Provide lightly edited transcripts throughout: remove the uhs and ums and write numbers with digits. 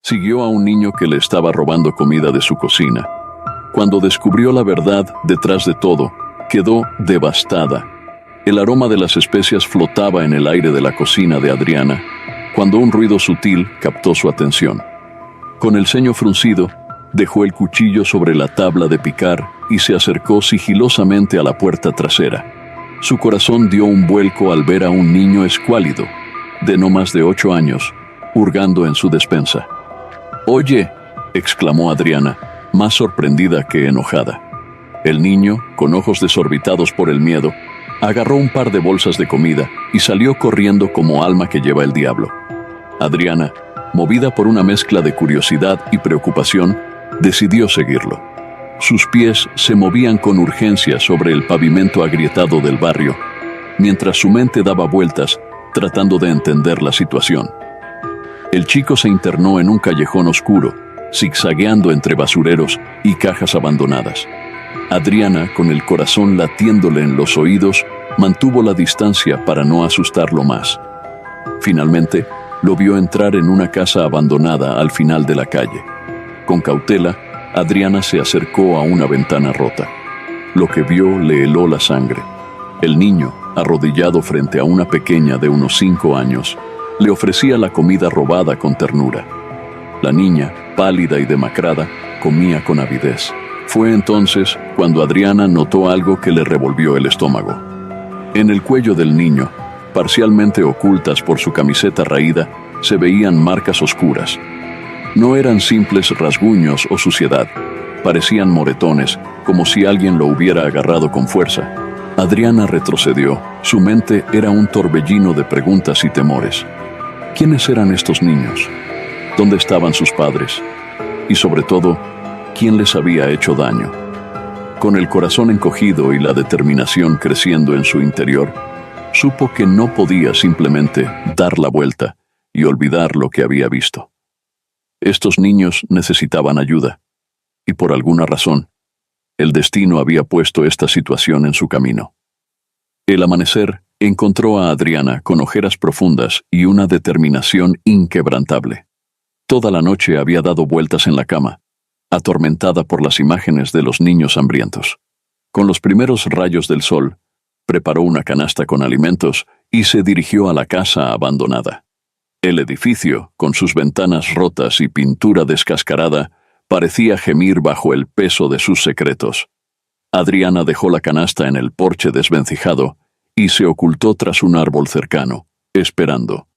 Siguió a un niño que le estaba robando comida de su cocina. Cuando descubrió la verdad detrás de todo, quedó devastada. El aroma de las especias flotaba en el aire de la cocina de Adriana, cuando un ruido sutil captó su atención. Con el ceño fruncido, dejó el cuchillo sobre la tabla de picar y se acercó sigilosamente a la puerta trasera. Su corazón dio un vuelco al ver a un niño escuálido, de no más de 8 años, hurgando en su despensa. «¡Oye!», exclamó Adriana, más sorprendida que enojada. El niño, con ojos desorbitados por el miedo, agarró un par de bolsas de comida y salió corriendo como alma que lleva el diablo. Adriana, movida por una mezcla de curiosidad y preocupación, decidió seguirlo. Sus pies se movían con urgencia sobre el pavimento agrietado del barrio, mientras su mente daba vueltas tratando de entender la situación. El chico se internó en un callejón oscuro, zigzagueando entre basureros y cajas abandonadas. Adriana, con el corazón latiéndole en los oídos, mantuvo la distancia para no asustarlo más. Finalmente, lo vio entrar en una casa abandonada al final de la calle. Con cautela, Adriana se acercó a una ventana rota. Lo que vio le heló la sangre. El niño, arrodillado frente a una pequeña de unos 5 años, le ofrecía la comida robada con ternura. La niña, pálida y demacrada, comía con avidez. Fue entonces cuando Adriana notó algo que le revolvió el estómago. En el cuello del niño, parcialmente ocultas por su camiseta raída, se veían marcas oscuras. No eran simples rasguños o suciedad, parecían moretones, como si alguien lo hubiera agarrado con fuerza. Adriana retrocedió. Su mente era un torbellino de preguntas y temores. ¿Quiénes eran estos niños? ¿Dónde estaban sus padres? Y sobre todo, ¿quién les había hecho daño? Con el corazón encogido y la determinación creciendo en su interior, supo que no podía simplemente dar la vuelta y olvidar lo que había visto. Estos niños necesitaban ayuda, y por alguna razón, el destino había puesto esta situación en su camino. El amanecer encontró a Adriana con ojeras profundas y una determinación inquebrantable. Toda la noche había dado vueltas en la cama, atormentada por las imágenes de los niños hambrientos. Con los primeros rayos del sol, preparó una canasta con alimentos y se dirigió a la casa abandonada. El edificio, con sus ventanas rotas y pintura descascarada, parecía gemir bajo el peso de sus secretos. Adriana dejó la canasta en el porche desvencijado y se ocultó tras un árbol cercano, esperando.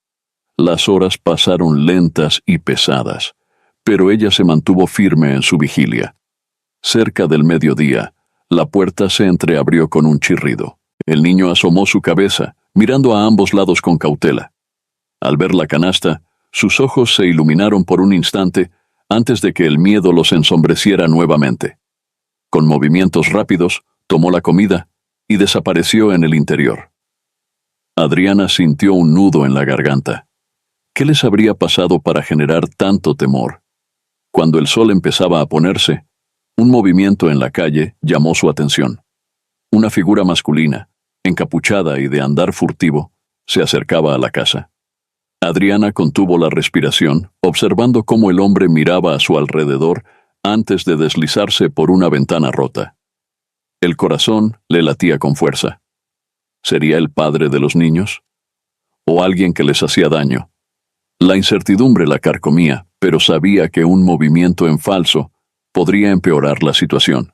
Las horas pasaron lentas y pesadas, pero ella se mantuvo firme en su vigilia. Cerca del mediodía, la puerta se entreabrió con un chirrido. El niño asomó su cabeza, mirando a ambos lados con cautela. Al ver la canasta, sus ojos se iluminaron por un instante antes de que el miedo los ensombreciera nuevamente. Con movimientos rápidos, tomó la comida y desapareció en el interior. Adriana sintió un nudo en la garganta. ¿Qué les habría pasado para generar tanto temor? Cuando el sol empezaba a ponerse, un movimiento en la calle llamó su atención. Una figura masculina, encapuchada y de andar furtivo, se acercaba a la casa. Adriana contuvo la respiración, observando cómo el hombre miraba a su alrededor antes de deslizarse por una ventana rota. El corazón le latía con fuerza. ¿Sería el padre de los niños? ¿O alguien que les hacía daño? La incertidumbre la carcomía, pero sabía que un movimiento en falso podría empeorar la situación.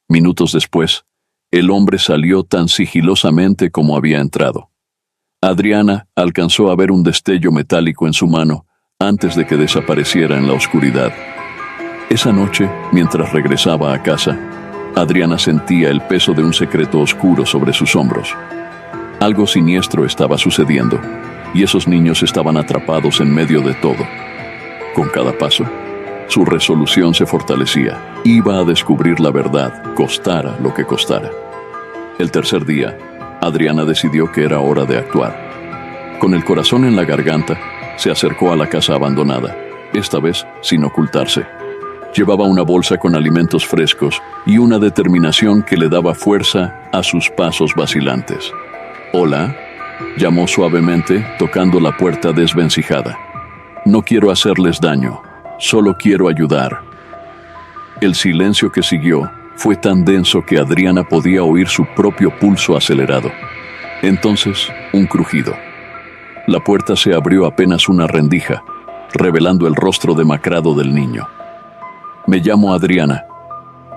Minutos después, el hombre salió tan sigilosamente como había entrado. Adriana alcanzó a ver un destello metálico en su mano antes de que desapareciera en la oscuridad. Esa noche, mientras regresaba a casa, Adriana sentía el peso de un secreto oscuro sobre sus hombros. Algo siniestro estaba sucediendo, y esos niños estaban atrapados en medio de todo. Con cada paso, su resolución se fortalecía. Iba a descubrir la verdad, costara lo que costara. El tercer día, Adriana decidió que era hora de actuar. Con el corazón en la garganta, se acercó a la casa abandonada, esta vez sin ocultarse. Llevaba una bolsa con alimentos frescos y una determinación que le daba fuerza a sus pasos vacilantes. «Hola», llamó suavemente, tocando la puerta desvencijada. No quiero hacerles daño, solo quiero ayudar. El silencio que siguió fue tan denso que Adriana podía oír su propio pulso acelerado. Entonces, un crujido. La puerta se abrió apenas una rendija, revelando el rostro demacrado del niño. «Me llamo Adriana»,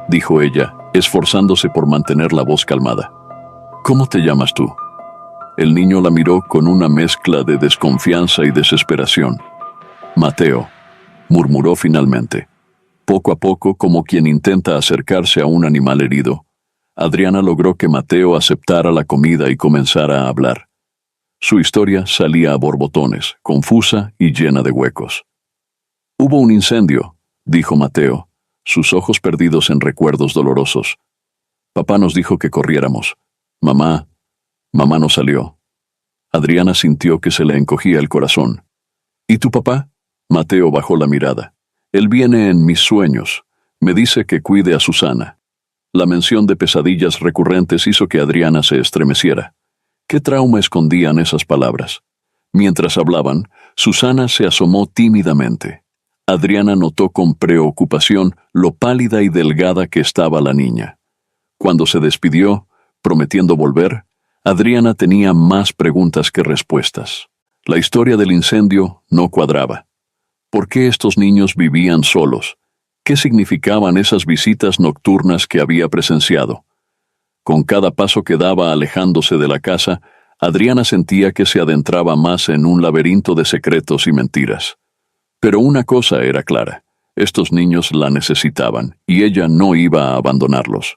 dijo ella, esforzándose por mantener la voz calmada. «¿Cómo te llamas tú?». El niño la miró con una mezcla de desconfianza y desesperación. «Mateo», murmuró finalmente. Poco a poco, como quien intenta acercarse a un animal herido, Adriana logró que Mateo aceptara la comida y comenzara a hablar. Su historia salía a borbotones, confusa y llena de huecos. «Hubo un incendio», dijo Mateo, sus ojos perdidos en recuerdos dolorosos. «Papá nos dijo que corriéramos. Mamá no salió». Adriana sintió que se le encogía el corazón. «¿Y tu papá?». Mateo bajó la mirada. «Él viene en mis sueños. Me dice que cuide a Susana». La mención de pesadillas recurrentes hizo que Adriana se estremeciera. ¿Qué trauma escondían esas palabras? Mientras hablaban, Susana se asomó tímidamente. Adriana notó con preocupación lo pálida y delgada que estaba la niña. Cuando se despidió, prometiendo volver, Adriana tenía más preguntas que respuestas. La historia del incendio no cuadraba. ¿Por qué estos niños vivían solos? ¿Qué significaban esas visitas nocturnas que había presenciado? Con cada paso que daba alejándose de la casa, Adriana sentía que se adentraba más en un laberinto de secretos y mentiras. Pero una cosa era clara: estos niños la necesitaban, y ella no iba a abandonarlos.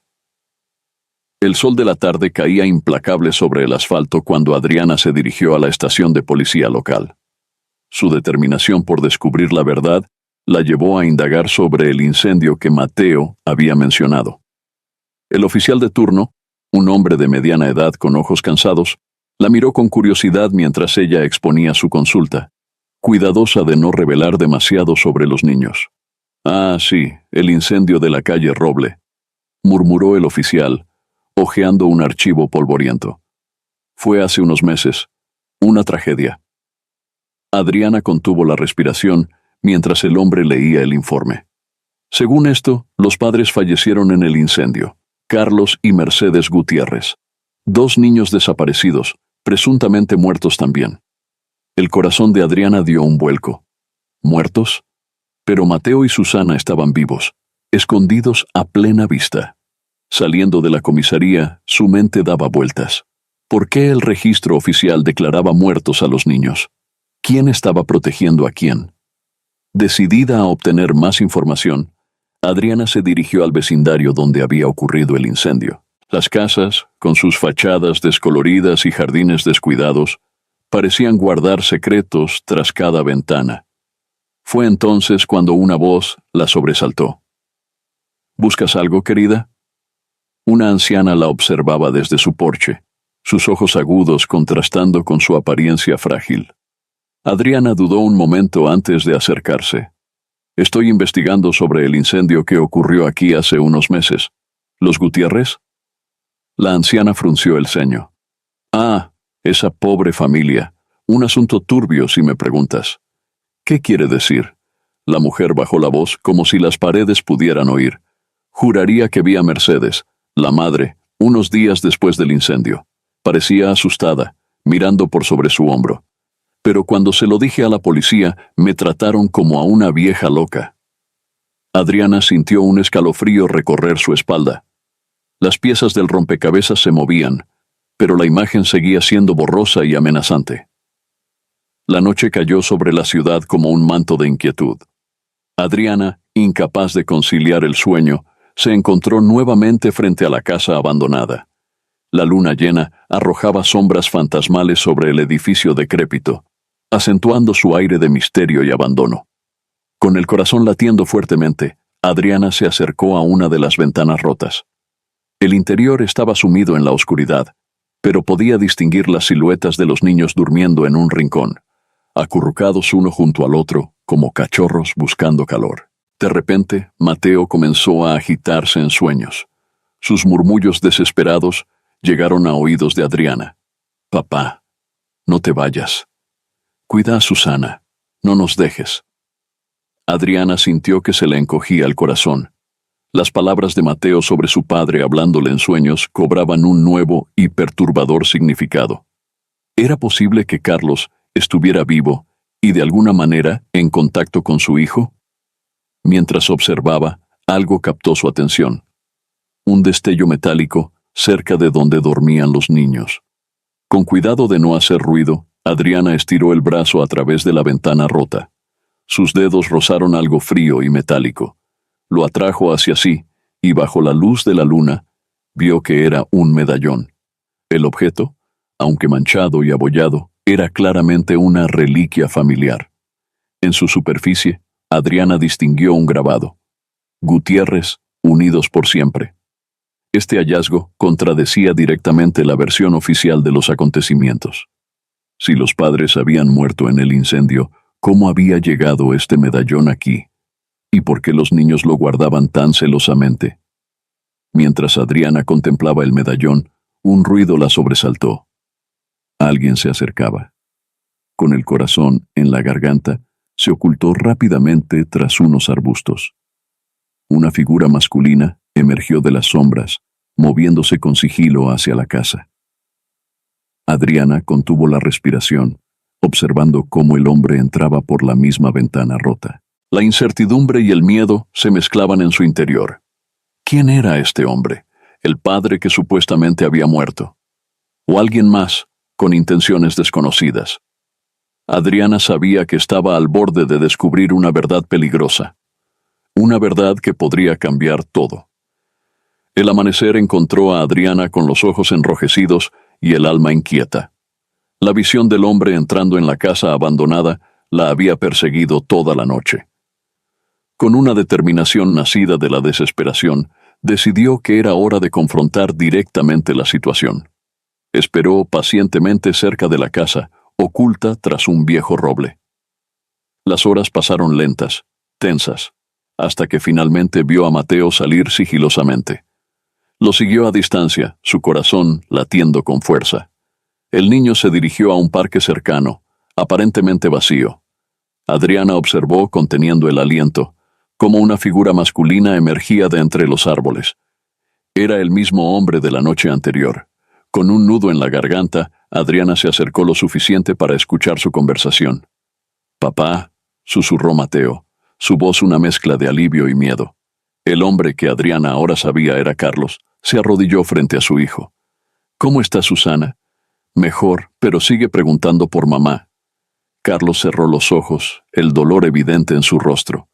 El sol de la tarde caía implacable sobre el asfalto cuando Adriana se dirigió a la estación de policía local. Su determinación por descubrir la verdad la llevó a indagar sobre el incendio que Mateo había mencionado. El oficial de turno, un hombre de mediana edad con ojos cansados, la miró con curiosidad mientras ella exponía su consulta, cuidadosa de no revelar demasiado sobre los niños. «Ah, sí, el incendio de la calle Roble», murmuró el oficial, hojeando un archivo polvoriento. «Fue hace unos meses. Una tragedia». Adriana contuvo la respiración mientras el hombre leía el informe. Según esto, los padres fallecieron en el incendio: Carlos y Mercedes Gutiérrez. 2 niños desaparecidos, presuntamente muertos también. El corazón de Adriana dio un vuelco. ¿Muertos? Pero Mateo y Susana estaban vivos, escondidos a plena vista. Saliendo de la comisaría, su mente daba vueltas. ¿Por qué el registro oficial declaraba muertos a los niños? ¿Quién estaba protegiendo a quién? Decidida a obtener más información, Adriana se dirigió al vecindario donde había ocurrido el incendio. Las casas, con sus fachadas descoloridas y jardines descuidados, parecían guardar secretos tras cada ventana. Fue entonces cuando una voz la sobresaltó. «¿Buscas algo, querida?». Una anciana la observaba desde su porche, sus ojos agudos contrastando con su apariencia frágil. Adriana dudó un momento antes de acercarse. «Estoy investigando sobre el incendio que ocurrió aquí hace unos meses. ¿Los Gutiérrez?». La anciana frunció el ceño. «Ah, esa pobre familia. Un asunto turbio, si me preguntas». «¿Qué quiere decir?». La mujer bajó la voz como si las paredes pudieran oír. «Juraría que vi a Mercedes, la madre, unos días después del incendio. Parecía asustada, mirando por sobre su hombro. Pero cuando se lo dije a la policía, me trataron como a una vieja loca». Adriana sintió un escalofrío recorrer su espalda. Las piezas del rompecabezas se movían, pero la imagen seguía siendo borrosa y amenazante. La noche cayó sobre la ciudad como un manto de inquietud. Adriana, incapaz de conciliar el sueño, se encontró nuevamente frente a la casa abandonada. La luna llena arrojaba sombras fantasmales sobre el edificio decrépito, acentuando su aire de misterio y abandono. Con el corazón latiendo fuertemente, Adriana se acercó a una de las ventanas rotas. El interior estaba sumido en la oscuridad, pero podía distinguir las siluetas de los niños durmiendo en un rincón, acurrucados uno junto al otro, como cachorros buscando calor. De repente, Mateo comenzó a agitarse en sueños. Sus murmullos desesperados llegaron a oídos de Adriana. «Papá, no te vayas. Cuida a Susana. no nos dejes. Adriana sintió que se le encogía el corazón. Las palabras de Mateo sobre su padre hablándole en sueños cobraban un nuevo y perturbador significado. ¿Era posible que Carlos estuviera vivo y de alguna manera en contacto con su hijo? Mientras observaba, algo captó su atención. Un destello metálico cerca de donde dormían los niños. Con cuidado de no hacer ruido, Adriana estiró el brazo a través de la ventana rota. Sus dedos rozaron algo frío y metálico. Lo atrajo hacia sí, y bajo la luz de la luna, vio que era un medallón. El objeto, aunque manchado y abollado, era claramente una reliquia familiar. En su superficie, Adriana distinguió un grabado. Gutiérrez, unidos por siempre. Este hallazgo contradecía directamente la versión oficial de los acontecimientos. Si los padres habían muerto en el incendio, ¿cómo había llegado este medallón aquí? ¿Y por qué los niños lo guardaban tan celosamente? Mientras Adriana contemplaba el medallón, un ruido la sobresaltó. Alguien se acercaba. Con el corazón en la garganta, se ocultó rápidamente tras unos arbustos. Una figura masculina emergió de las sombras, moviéndose con sigilo hacia la casa. Adriana contuvo la respiración, observando cómo el hombre entraba por la misma ventana rota. La incertidumbre y el miedo se mezclaban en su interior. ¿Quién era este hombre? ¿El padre que supuestamente había muerto? ¿O alguien más, con intenciones desconocidas? Adriana sabía que estaba al borde de descubrir una verdad peligrosa. Una verdad que podría cambiar todo. El amanecer encontró a Adriana con los ojos enrojecidos y el alma inquieta. La visión del hombre entrando en la casa abandonada la había perseguido toda la noche. Con una determinación nacida de la desesperación, decidió que era hora de confrontar directamente la situación. Esperó pacientemente cerca de la casa, oculta tras un viejo roble. Las horas pasaron lentas, tensas, hasta que finalmente vio a Mateo salir sigilosamente. Lo siguió a distancia, su corazón latiendo con fuerza. El niño se dirigió a un parque cercano, aparentemente vacío. Adriana observó, conteniendo el aliento, cómo una figura masculina emergía de entre los árboles. Era el mismo hombre de la noche anterior. Con un nudo en la garganta, Adriana se acercó lo suficiente para escuchar su conversación. «Papá», susurró Mateo, su voz una mezcla de alivio y miedo. El hombre que Adriana ahora sabía era Carlos, se arrodilló frente a su hijo. «¿Cómo está Susana?» «Mejor, pero sigue preguntando por mamá». Carlos cerró los ojos, el dolor evidente en su rostro.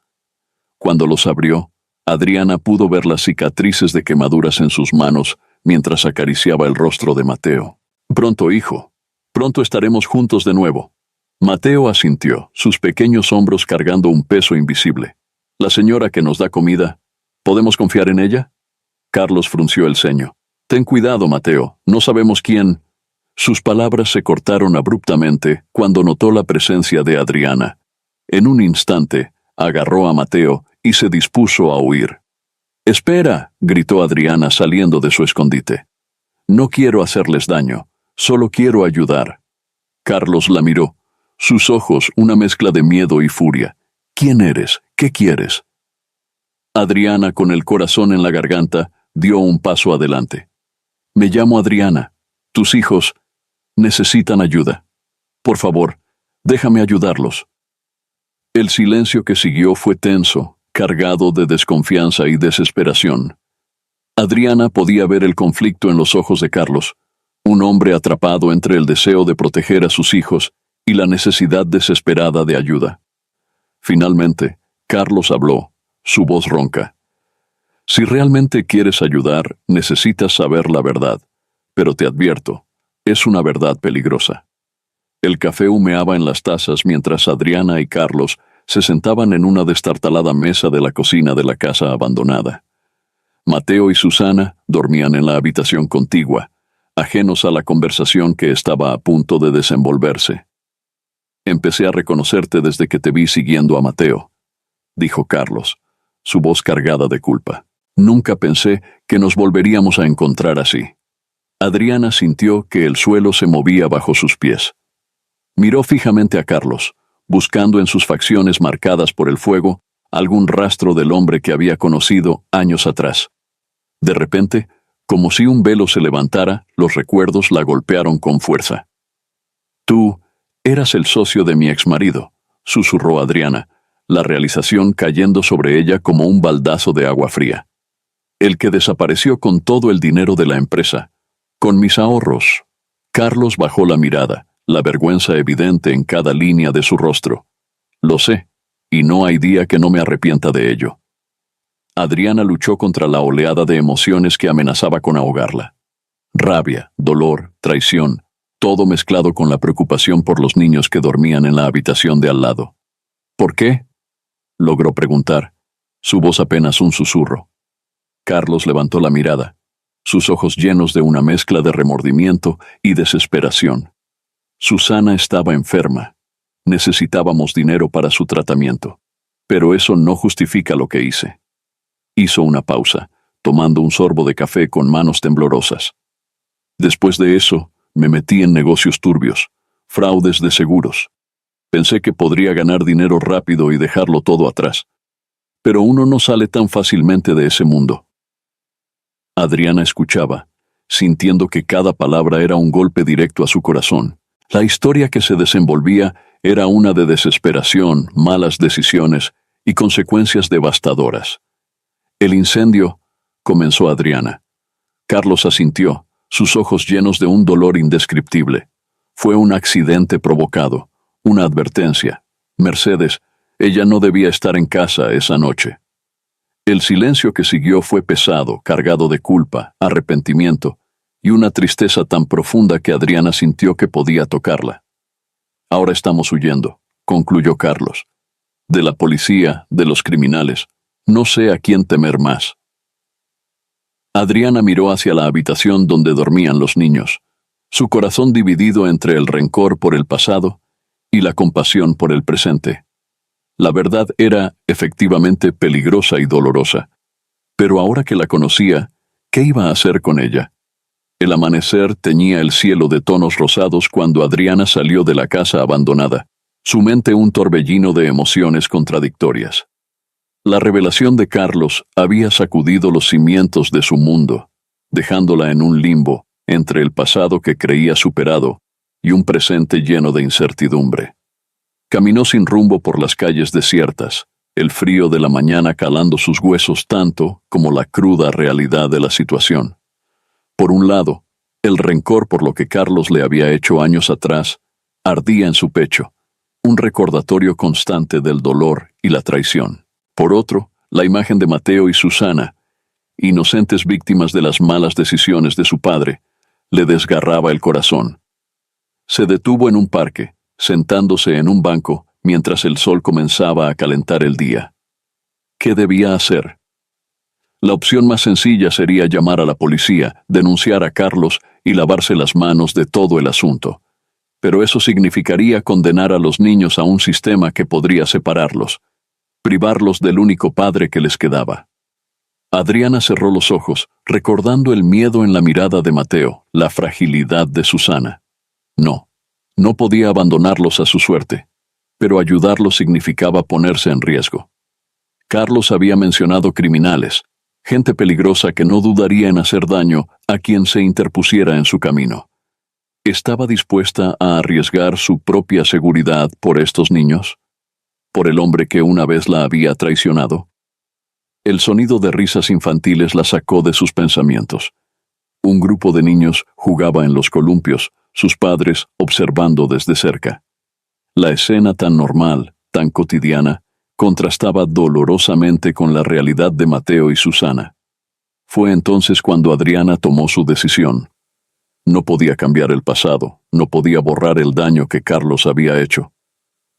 Cuando los abrió, Adriana pudo ver las cicatrices de quemaduras en sus manos mientras acariciaba el rostro de Mateo. «Pronto, hijo. Pronto estaremos juntos de nuevo». Mateo asintió, sus pequeños hombros cargando un peso invisible. «La señora que nos da comida, ¿podemos confiar en ella?» Carlos frunció el ceño. «Ten cuidado, Mateo, no sabemos quién». Sus palabras se cortaron abruptamente cuando notó la presencia de Adriana. En un instante, agarró a Mateo y se dispuso a huir. «Espera», gritó Adriana saliendo de su escondite. «No quiero hacerles daño, solo quiero ayudar». Carlos la miró, sus ojos una mezcla de miedo y furia. «¿Quién eres? ¿Qué quieres?» Adriana, con el corazón en la garganta, dio un paso adelante. «Me llamo Adriana. Tus hijos necesitan ayuda. Por favor, déjame ayudarlos». El silencio que siguió fue tenso, cargado de desconfianza y desesperación. Adriana podía ver el conflicto en los ojos de Carlos, un hombre atrapado entre el deseo de proteger a sus hijos y la necesidad desesperada de ayuda. Finalmente, Carlos habló, su voz ronca. «Si realmente quieres ayudar, necesitas saber la verdad, pero te advierto, es una verdad peligrosa». El café humeaba en las tazas mientras Adriana y Carlos se sentaban en una destartalada mesa de la cocina de la casa abandonada. Mateo y Susana dormían en la habitación contigua, ajenos a la conversación que estaba a punto de desenvolverse. «Empecé a reconocerte desde que te vi siguiendo a Mateo», dijo Carlos, su voz cargada de culpa. «Nunca pensé que nos volveríamos a encontrar así». Adriana sintió que el suelo se movía bajo sus pies. Miró fijamente a Carlos, buscando en sus facciones marcadas por el fuego algún rastro del hombre que había conocido años atrás. De repente, como si un velo se levantara, los recuerdos la golpearon con fuerza. «Tú eras el socio de mi exmarido», susurró Adriana, la realización cayendo sobre ella como un baldazo de agua fría. «El que desapareció con todo el dinero de la empresa, con mis ahorros». Carlos bajó la mirada, la vergüenza evidente en cada línea de su rostro. «Lo sé, y no hay día que no me arrepienta de ello». Adriana luchó contra la oleada de emociones que amenazaba con ahogarla. Rabia, dolor, traición, todo mezclado con la preocupación por los niños que dormían en la habitación de al lado. «¿Por qué?», logró preguntar, su voz apenas un susurro. Carlos levantó la mirada, sus ojos llenos de una mezcla de remordimiento y desesperación. «Susana estaba enferma. Necesitábamos dinero para su tratamiento. Pero eso no justifica lo que hice». Hizo una pausa, tomando un sorbo de café con manos temblorosas. «Después de eso, me metí en negocios turbios, fraudes de seguros. Pensé que podría ganar dinero rápido y dejarlo todo atrás. Pero uno no sale tan fácilmente de ese mundo». Adriana escuchaba, sintiendo que cada palabra era un golpe directo a su corazón. La historia que se desenvolvía era una de desesperación, malas decisiones y consecuencias devastadoras. «El incendio», comenzó Adriana. Carlos asintió, sus ojos llenos de un dolor indescriptible. «Fue un accidente provocado, una advertencia. Mercedes, ella no debía estar en casa esa noche». El silencio que siguió fue pesado, cargado de culpa, arrepentimiento y una tristeza tan profunda que Adriana sintió que podía tocarla. «Ahora estamos huyendo», concluyó Carlos. «De la policía, de los criminales. No sé a quién temer más». Adriana miró hacia la habitación donde dormían los niños, su corazón dividido entre el rencor por el pasado y la compasión por el presente. La verdad era, efectivamente, peligrosa y dolorosa. Pero ahora que la conocía, ¿qué iba a hacer con ella? El amanecer teñía el cielo de tonos rosados cuando Adriana salió de la casa abandonada, su mente un torbellino de emociones contradictorias. La revelación de Carlos había sacudido los cimientos de su mundo, dejándola en un limbo entre el pasado que creía superado y un presente lleno de incertidumbre. Caminó sin rumbo por las calles desiertas, el frío de la mañana calando sus huesos tanto como la cruda realidad de la situación. Por un lado, el rencor por lo que Carlos le había hecho años atrás ardía en su pecho, un recordatorio constante del dolor y la traición. Por otro, la imagen de Mateo y Susana, inocentes víctimas de las malas decisiones de su padre, le desgarraba el corazón. Se detuvo en un parque, sentándose en un banco mientras el sol comenzaba a calentar el día. ¿Qué debía hacer? La opción más sencilla sería llamar a la policía, denunciar a Carlos y lavarse las manos de todo el asunto. Pero eso significaría condenar a los niños a un sistema que podría separarlos, privarlos del único padre que les quedaba. Adriana cerró los ojos, recordando el miedo en la mirada de Mateo, la fragilidad de Susana. No podía abandonarlos a su suerte, pero ayudarlos significaba ponerse en riesgo. Carlos había mencionado criminales, gente peligrosa que no dudaría en hacer daño a quien se interpusiera en su camino. ¿Estaba dispuesta a arriesgar su propia seguridad por estos niños? ¿Por el hombre que una vez la había traicionado? El sonido de risas infantiles la sacó de sus pensamientos. Un grupo de niños jugaba en los columpios, sus padres observando desde cerca. La escena tan normal, tan cotidiana, contrastaba dolorosamente con la realidad de Mateo y Susana. Fue entonces cuando Adriana tomó su decisión. No podía cambiar el pasado, no podía borrar el daño que Carlos había hecho,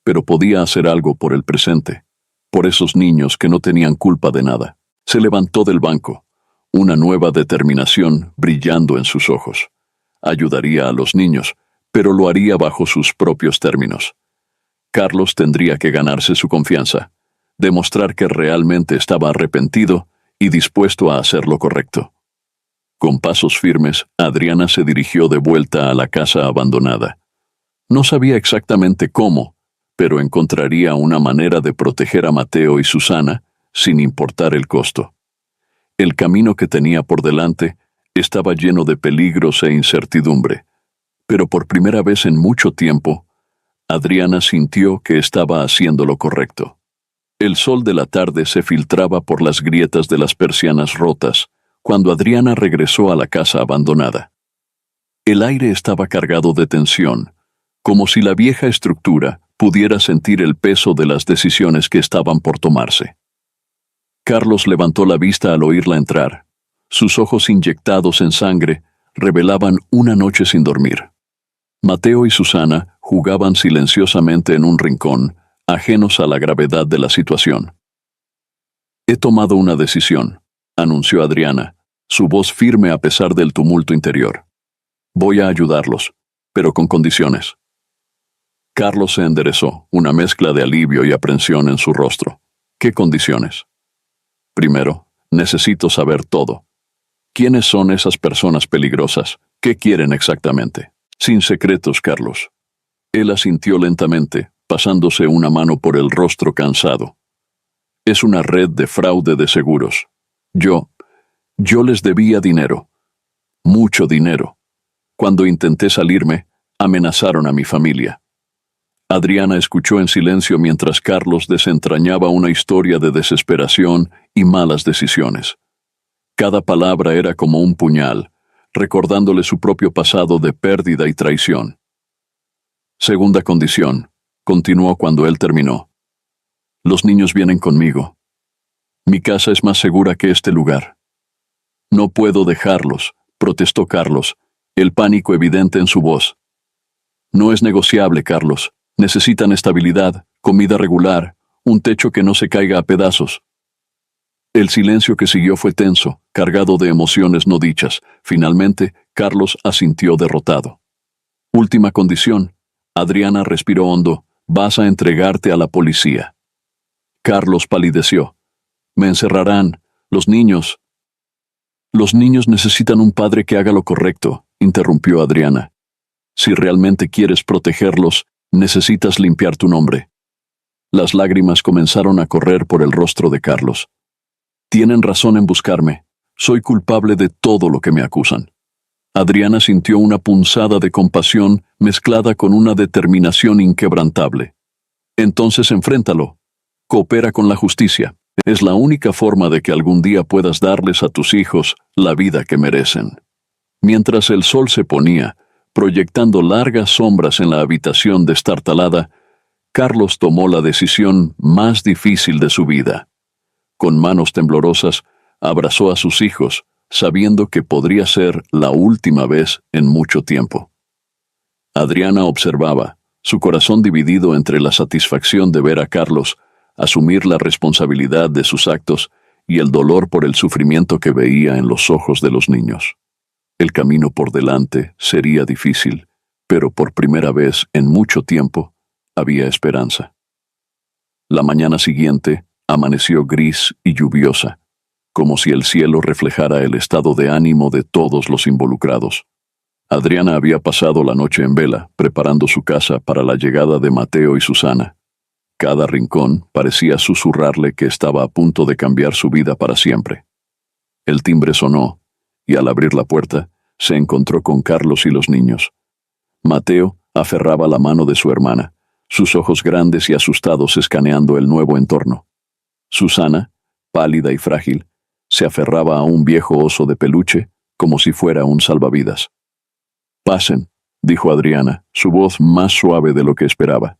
pero podía hacer algo por el presente, por esos niños que no tenían culpa de nada. Se levantó del banco, una nueva determinación brillando en sus ojos. Ayudaría a los niños, pero lo haría bajo sus propios términos. Carlos tendría que ganarse su confianza, demostrar que realmente estaba arrepentido y dispuesto a hacer lo correcto. Con pasos firmes, Adriana se dirigió de vuelta a la casa abandonada. No sabía exactamente cómo, pero encontraría una manera de proteger a Mateo y Susana sin importar el costo. El camino que tenía por delante estaba lleno de peligros e incertidumbre, pero por primera vez en mucho tiempo, Adriana sintió que estaba haciendo lo correcto. El sol de la tarde se filtraba por las grietas de las persianas rotas cuando Adriana regresó a la casa abandonada. El aire estaba cargado de tensión, como si la vieja estructura pudiera sentir el peso de las decisiones que estaban por tomarse. Carlos levantó la vista al oírla entrar. Sus ojos inyectados en sangre revelaban una noche sin dormir. Mateo y Susana jugaban silenciosamente en un rincón, ajenos a la gravedad de la situación. «He tomado una decisión», anunció Adriana, su voz firme a pesar del tumulto interior. «Voy a ayudarlos, pero con condiciones». Carlos se enderezó, una mezcla de alivio y aprensión en su rostro. «¿Qué condiciones?» «Primero, necesito saber todo. ¿Quiénes son esas personas peligrosas? ¿Qué quieren exactamente?» «Sin secretos, Carlos». Él asintió lentamente, pasándose una mano por el rostro cansado. «Es una red de fraude de seguros. Yo les debía dinero. Mucho dinero. Cuando intenté salirme, amenazaron a mi familia». Adriana escuchó en silencio mientras Carlos desentrañaba una historia de desesperación y malas decisiones. Cada palabra era como un puñal, recordándole su propio pasado de pérdida y traición. «Segunda condición», continuó cuando él terminó. «Los niños vienen conmigo. Mi casa es más segura que este lugar». «No puedo dejarlos», protestó Carlos, el pánico evidente en su voz. «No es negociable, Carlos. Necesitan estabilidad, comida regular, un techo que no se caiga a pedazos». El silencio que siguió fue tenso, cargado de emociones no dichas. Finalmente, Carlos asintió derrotado. «Última condición». Adriana respiró hondo. «Vas a entregarte a la policía». Carlos palideció. «Me encerrarán. Los niños». «Los niños necesitan un padre que haga lo correcto», interrumpió Adriana. «Si realmente quieres protegerlos, necesitas limpiar tu nombre». Las lágrimas comenzaron a correr por el rostro de Carlos. «Tienen razón en buscarme. Soy culpable de todo lo que me acusan». Adriana sintió una punzada de compasión mezclada con una determinación inquebrantable. «Entonces enfréntalo. Coopera con la justicia. Es la única forma de que algún día puedas darles a tus hijos la vida que merecen». Mientras el sol se ponía, proyectando largas sombras en la habitación destartalada, Carlos tomó la decisión más difícil de su vida. Con manos temblorosas, abrazó a sus hijos, sabiendo que podría ser la última vez en mucho tiempo. Adriana observaba, su corazón dividido entre la satisfacción de ver a Carlos asumir la responsabilidad de sus actos y el dolor por el sufrimiento que veía en los ojos de los niños. El camino por delante sería difícil, pero por primera vez en mucho tiempo había esperanza. La mañana siguiente amaneció gris y lluviosa, como si el cielo reflejara el estado de ánimo de todos los involucrados. Adriana había pasado la noche en vela, preparando su casa para la llegada de Mateo y Susana. Cada rincón parecía susurrarle que estaba a punto de cambiar su vida para siempre. El timbre sonó, y al abrir la puerta, se encontró con Carlos y los niños. Mateo aferraba la mano de su hermana, sus ojos grandes y asustados escaneando el nuevo entorno. Susana, pálida y frágil, se aferraba a un viejo oso de peluche como si fuera un salvavidas. «Pasen», dijo Adriana, su voz más suave de lo que esperaba.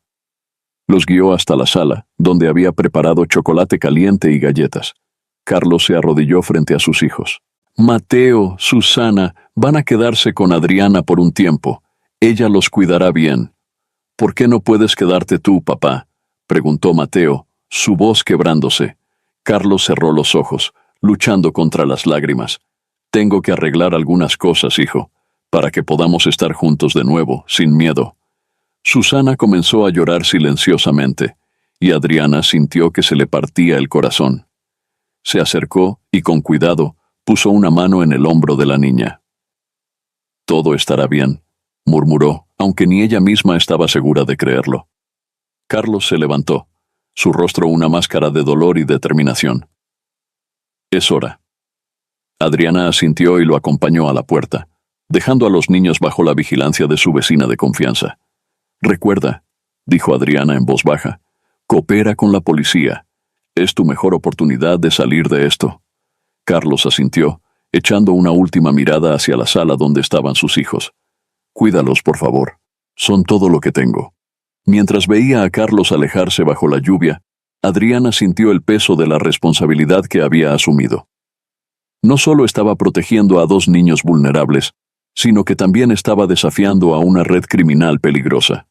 Los guió hasta la sala, donde había preparado chocolate caliente y galletas. Carlos se arrodilló frente a sus hijos. «Mateo, Susana, van a quedarse con Adriana por un tiempo. Ella los cuidará bien». «¿Por qué no puedes quedarte tú, papá?», preguntó Mateo, su voz quebrándose. Carlos cerró los ojos, luchando contra las lágrimas. «Tengo que arreglar algunas cosas, hijo, para que podamos estar juntos de nuevo, sin miedo». Susana comenzó a llorar silenciosamente, y Adriana sintió que se le partía el corazón. Se acercó y con cuidado puso una mano en el hombro de la niña. «Todo estará bien», murmuró, aunque ni ella misma estaba segura de creerlo. Carlos se levantó, su rostro una máscara de dolor y determinación. Es hora. Adriana asintió y lo acompañó a la puerta, dejando a los niños bajo la vigilancia de su vecina de confianza. Recuerda, dijo Adriana en voz baja, coopera con la policía. Es tu mejor oportunidad de salir de esto. Carlos asintió, echando una última mirada hacia la sala donde estaban sus hijos. Cuídalos, por favor. Son todo lo que tengo. Mientras veía a Carlos alejarse bajo la lluvia, Adriana sintió el peso de la responsabilidad que había asumido. No solo estaba protegiendo a 2 niños vulnerables, sino que también estaba desafiando a una red criminal peligrosa.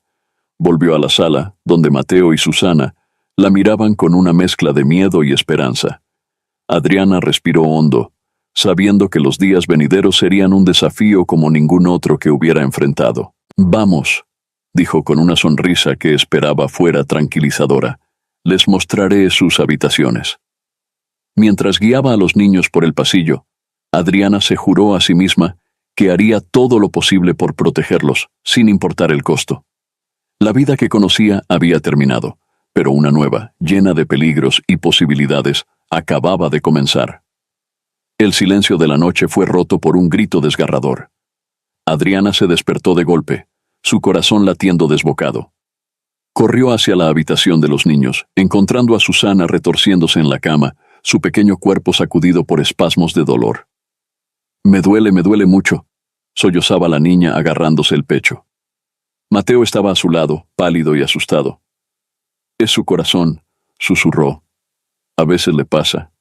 Volvió a la sala, donde Mateo y Susana la miraban con una mezcla de miedo y esperanza. Adriana respiró hondo, sabiendo que los días venideros serían un desafío como ningún otro que hubiera enfrentado. Vamos, dijo con una sonrisa que esperaba fuera tranquilizadora. Les mostraré sus habitaciones. Mientras guiaba a los niños por el pasillo, Adriana se juró a sí misma que haría todo lo posible por protegerlos, sin importar el costo. La vida que conocía había terminado, pero una nueva, llena de peligros y posibilidades, acababa de comenzar. El silencio de la noche fue roto por un grito desgarrador. Adriana se despertó de golpe, su corazón latiendo desbocado. Corrió hacia la habitación de los niños, encontrando a Susana retorciéndose en la cama, su pequeño cuerpo sacudido por espasmos de dolor. Me duele mucho, sollozaba la niña agarrándose el pecho. Mateo estaba a su lado, pálido y asustado. Es su corazón, susurró. A veces le pasa.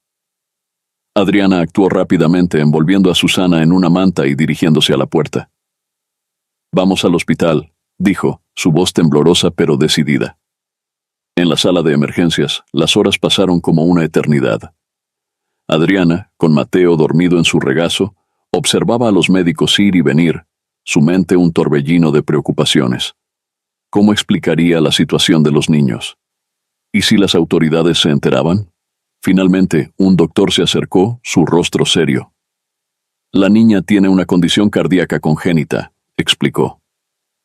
Adriana actuó rápidamente, envolviendo a Susana en una manta y dirigiéndose a la puerta. Vamos al hospital, dijo, su voz temblorosa pero decidida. En la sala de emergencias, las horas pasaron como una eternidad. Adriana, con Mateo dormido en su regazo, observaba a los médicos ir y venir, su mente un torbellino de preocupaciones. ¿Cómo explicaría la situación de los niños? ¿Y si las autoridades se enteraban? Finalmente, un doctor se acercó, su rostro serio. La niña tiene una condición cardíaca congénita, explicó.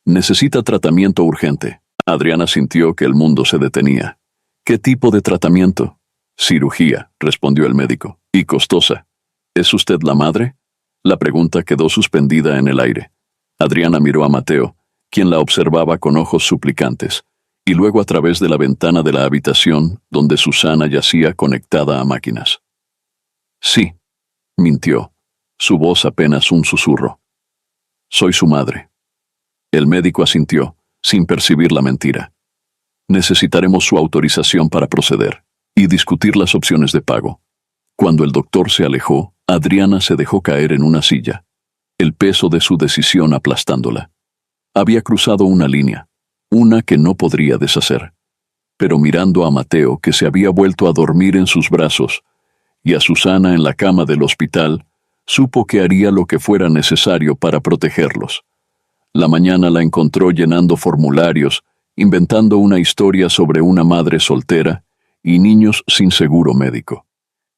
Necesita tratamiento urgente. Adriana sintió que el mundo se detenía. ¿Qué tipo de tratamiento? Cirugía, respondió el médico. Y costosa. ¿Es usted la madre? La pregunta quedó suspendida en el aire. Adriana miró a Mateo, quien la observaba con ojos suplicantes, y luego a través de la ventana de la habitación donde Susana yacía conectada a máquinas. Sí, mintió, su voz apenas un susurro. Soy su madre. El médico asintió, sin percibir la mentira. Necesitaremos su autorización para proceder y discutir las opciones de pago. Cuando el doctor se alejó, Adriana se dejó caer en una silla, el peso de su decisión aplastándola. Había cruzado una línea, una que no podría deshacer. Pero mirando a Mateo, que se había vuelto a dormir en sus brazos, y a Susana en la cama del hospital, supo que haría lo que fuera necesario para protegerlos. La mañana la encontró llenando formularios, inventando una historia sobre una madre soltera y niños sin seguro médico.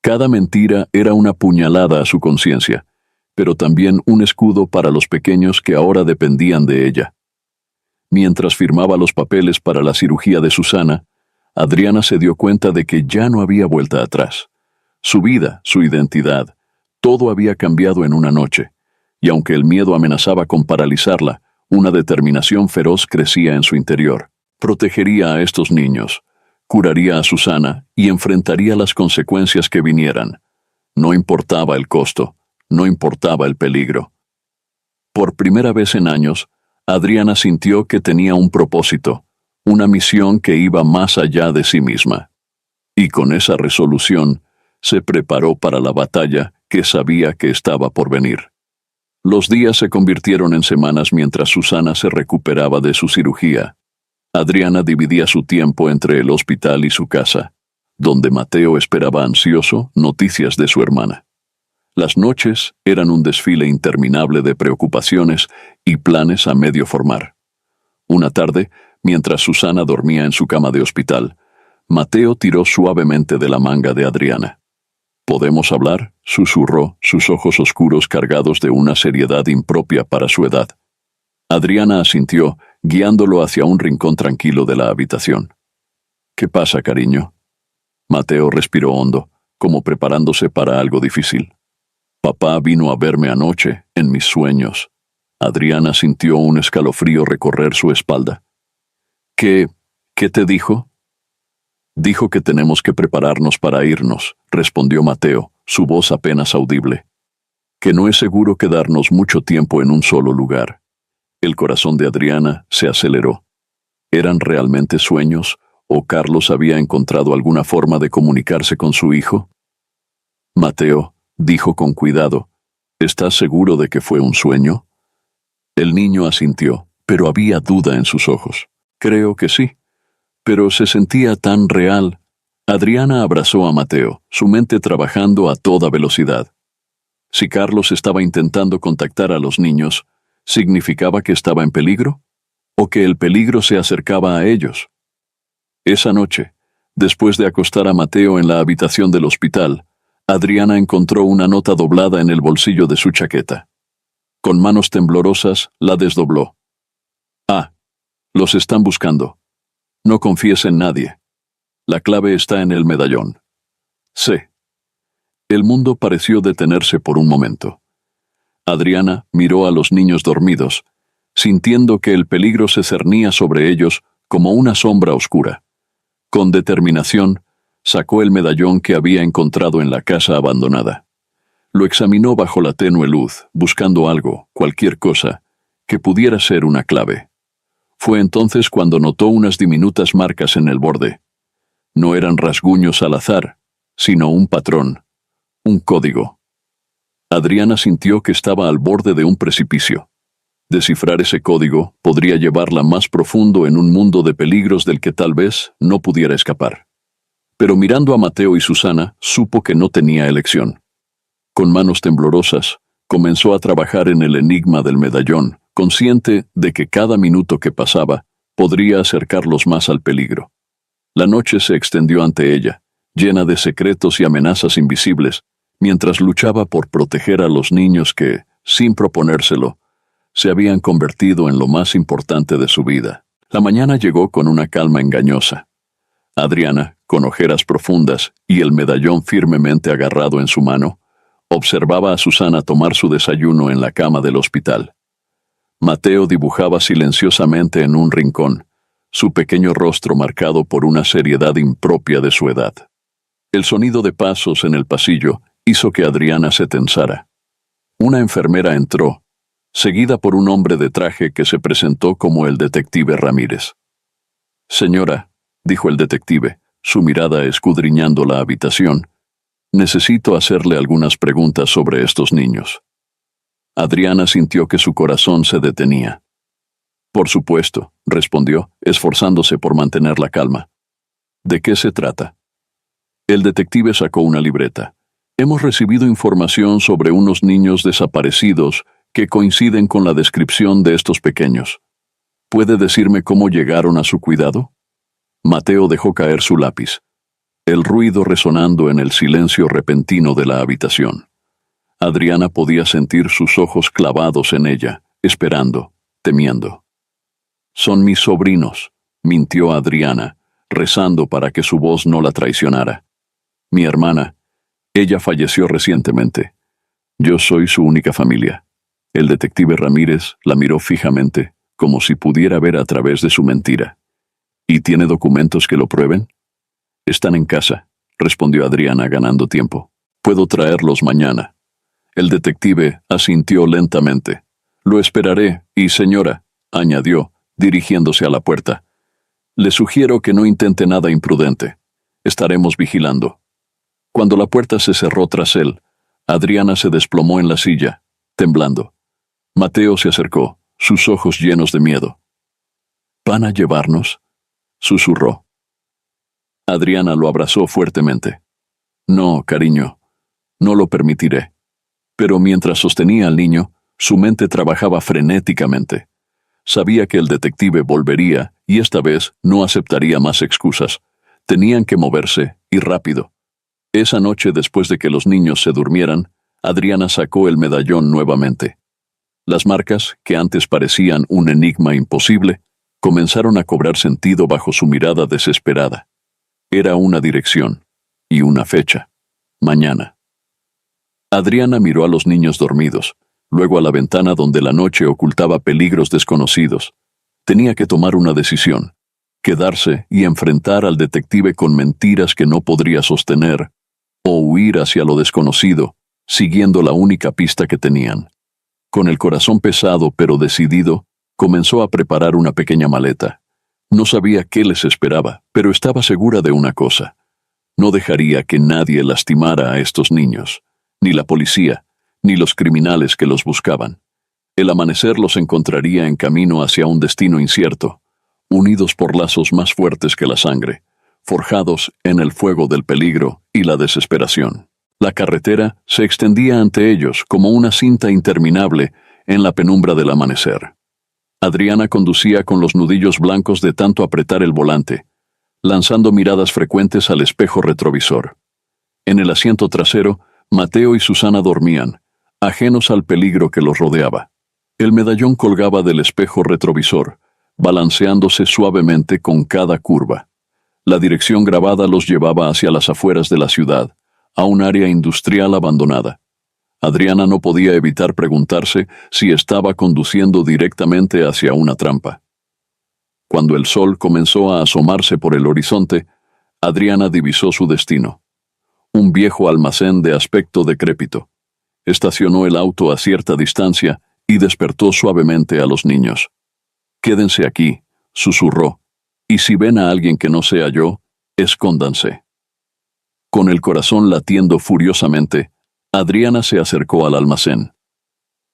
Cada mentira era una puñalada a su conciencia, pero también un escudo para los pequeños que ahora dependían de ella. Mientras firmaba los papeles para la cirugía de Susana, Adriana se dio cuenta de que ya no había vuelta atrás. Su vida, su identidad, todo había cambiado en una noche, y aunque el miedo amenazaba con paralizarla, una determinación feroz crecía en su interior. Protegería a estos niños, curaría a Susana y enfrentaría las consecuencias que vinieran. No importaba el costo, no importaba el peligro. Por primera vez en años, Adriana sintió que tenía un propósito, una misión que iba más allá de sí misma. Y con esa resolución, se preparó para la batalla que sabía que estaba por venir. Los días se convirtieron en semanas mientras Susana se recuperaba de su cirugía. Adriana dividía su tiempo entre el hospital y su casa, donde Mateo esperaba ansioso noticias de su hermana. Las noches eran un desfile interminable de preocupaciones y planes a medio formar. Una tarde, mientras Susana dormía en su cama de hospital, Mateo tiró suavemente de la manga de Adriana. «¿Podemos hablar?», susurró, sus ojos oscuros cargados de una seriedad impropia para su edad. Adriana asintió, guiándolo hacia un rincón tranquilo de la habitación. ¿Qué pasa, cariño? Mateo respiró hondo, como preparándose para algo difícil. Papá vino a verme anoche, en mis sueños. Adriana sintió un escalofrío recorrer su espalda. ¿Qué te dijo? Dijo que tenemos que prepararnos para irnos, respondió Mateo, su voz apenas audible. Que no es seguro quedarnos mucho tiempo en un solo lugar. El corazón de Adriana se aceleró. ¿Eran realmente sueños, o Carlos había encontrado alguna forma de comunicarse con su hijo? Mateo, dijo con cuidado, ¿estás seguro de que fue un sueño? El niño asintió, pero había duda en sus ojos. Creo que sí, pero se sentía tan real. Adriana abrazó a Mateo, su mente trabajando a toda velocidad. Si Carlos estaba intentando contactar a los niños, ¿significaba que estaba en peligro? ¿O que el peligro se acercaba a ellos? Esa noche, después de acostar a Mateo en la habitación del hospital, Adriana encontró una nota doblada en el bolsillo de su chaqueta. Con manos temblorosas, la desdobló. Ah, los están buscando. No confíes en nadie. La clave está en el medallón. C. El mundo pareció detenerse por un momento. Adriana miró a los niños dormidos, sintiendo que el peligro se cernía sobre ellos como una sombra oscura. Con determinación, sacó el medallón que había encontrado en la casa abandonada. Lo examinó bajo la tenue luz, buscando algo, cualquier cosa, que pudiera ser una clave. Fue entonces cuando notó unas diminutas marcas en el borde. No eran rasguños al azar, sino un patrón, un código. Adriana sintió que estaba al borde de un precipicio. Descifrar ese código podría llevarla más profundo en un mundo de peligros del que tal vez no pudiera escapar. Pero mirando a Mateo y Susana, supo que no tenía elección. Con manos temblorosas, comenzó a trabajar en el enigma del medallón, consciente de que cada minuto que pasaba podría acercarlos más al peligro. La noche se extendió ante ella, llena de secretos y amenazas invisibles, mientras luchaba por proteger a los niños que, sin proponérselo, se habían convertido en lo más importante de su vida. La mañana llegó con una calma engañosa. Adriana, con ojeras profundas y el medallón firmemente agarrado en su mano, observaba a Susana tomar su desayuno en la cama del hospital. Mateo dibujaba silenciosamente en un rincón, su pequeño rostro marcado por una seriedad impropia de su edad. El sonido de pasos en el pasillo hizo que Adriana se tensara. Una enfermera entró, seguida por un hombre de traje que se presentó como el detective Ramírez. «Señora», dijo el detective, su mirada escudriñando la habitación, «necesito hacerle algunas preguntas sobre estos niños». Adriana sintió que su corazón se detenía. «Por supuesto», respondió, esforzándose por mantener la calma. «¿De qué se trata?» El detective sacó una libreta. «Hemos recibido información sobre unos niños desaparecidos que coinciden con la descripción de estos pequeños. ¿Puede decirme cómo llegaron a su cuidado?» Mateo dejó caer su lápiz, el ruido resonando en el silencio repentino de la habitación. Adriana podía sentir sus ojos clavados en ella, esperando, temiendo. «Son mis sobrinos», mintió Adriana, rezando para que su voz no la traicionara. «Mi hermana, ella falleció recientemente. Yo soy su única familia». El detective Ramírez la miró fijamente, como si pudiera ver a través de su mentira. «¿Y tiene documentos que lo prueben?» «Están en casa», respondió Adriana ganando tiempo. «Puedo traerlos mañana». El detective asintió lentamente. «Lo esperaré, y señora», añadió, dirigiéndose a la puerta, «le sugiero que no intente nada imprudente. Estaremos vigilando». Cuando la puerta se cerró tras él, Adriana se desplomó en la silla, temblando. Mateo se acercó, sus ojos llenos de miedo. «¿Van a llevarnos?», susurró. Adriana lo abrazó fuertemente. «No, cariño, no lo permitiré». Pero mientras sostenía al niño, su mente trabajaba frenéticamente. Sabía que el detective volvería y esta vez no aceptaría más excusas. Tenían que moverse, y rápido. Esa noche, después de que los niños se durmieran, Adriana sacó el medallón nuevamente. Las marcas, que antes parecían un enigma imposible, comenzaron a cobrar sentido bajo su mirada desesperada. Era una dirección y una fecha. Mañana. Adriana miró a los niños dormidos, luego a la ventana donde la noche ocultaba peligros desconocidos. Tenía que tomar una decisión: quedarse y enfrentar al detective con mentiras que no podría sostener, o huir hacia lo desconocido, siguiendo la única pista que tenían. Con el corazón pesado pero decidido, comenzó a preparar una pequeña maleta. No sabía qué les esperaba, pero estaba segura de una cosa: no dejaría que nadie lastimara a estos niños, ni la policía, ni los criminales que los buscaban. El amanecer los encontraría en camino hacia un destino incierto, unidos por lazos más fuertes que la sangre, forjados en el fuego del peligro y la desesperación. La carretera se extendía ante ellos como una cinta interminable en la penumbra del amanecer. Adriana conducía con los nudillos blancos de tanto apretar el volante, lanzando miradas frecuentes al espejo retrovisor. En el asiento trasero, Mateo y Susana dormían, ajenos al peligro que los rodeaba. El medallón colgaba del espejo retrovisor, balanceándose suavemente con cada curva. La dirección grabada los llevaba hacia las afueras de la ciudad, a un área industrial abandonada. Adriana no podía evitar preguntarse si estaba conduciendo directamente hacia una trampa. Cuando el sol comenzó a asomarse por el horizonte, Adriana divisó su destino: un viejo almacén de aspecto decrépito. Estacionó el auto a cierta distancia y despertó suavemente a los niños. «Quédense aquí», susurró, «y si ven a alguien que no sea yo, escóndanse». Con el corazón latiendo furiosamente, Adriana se acercó al almacén.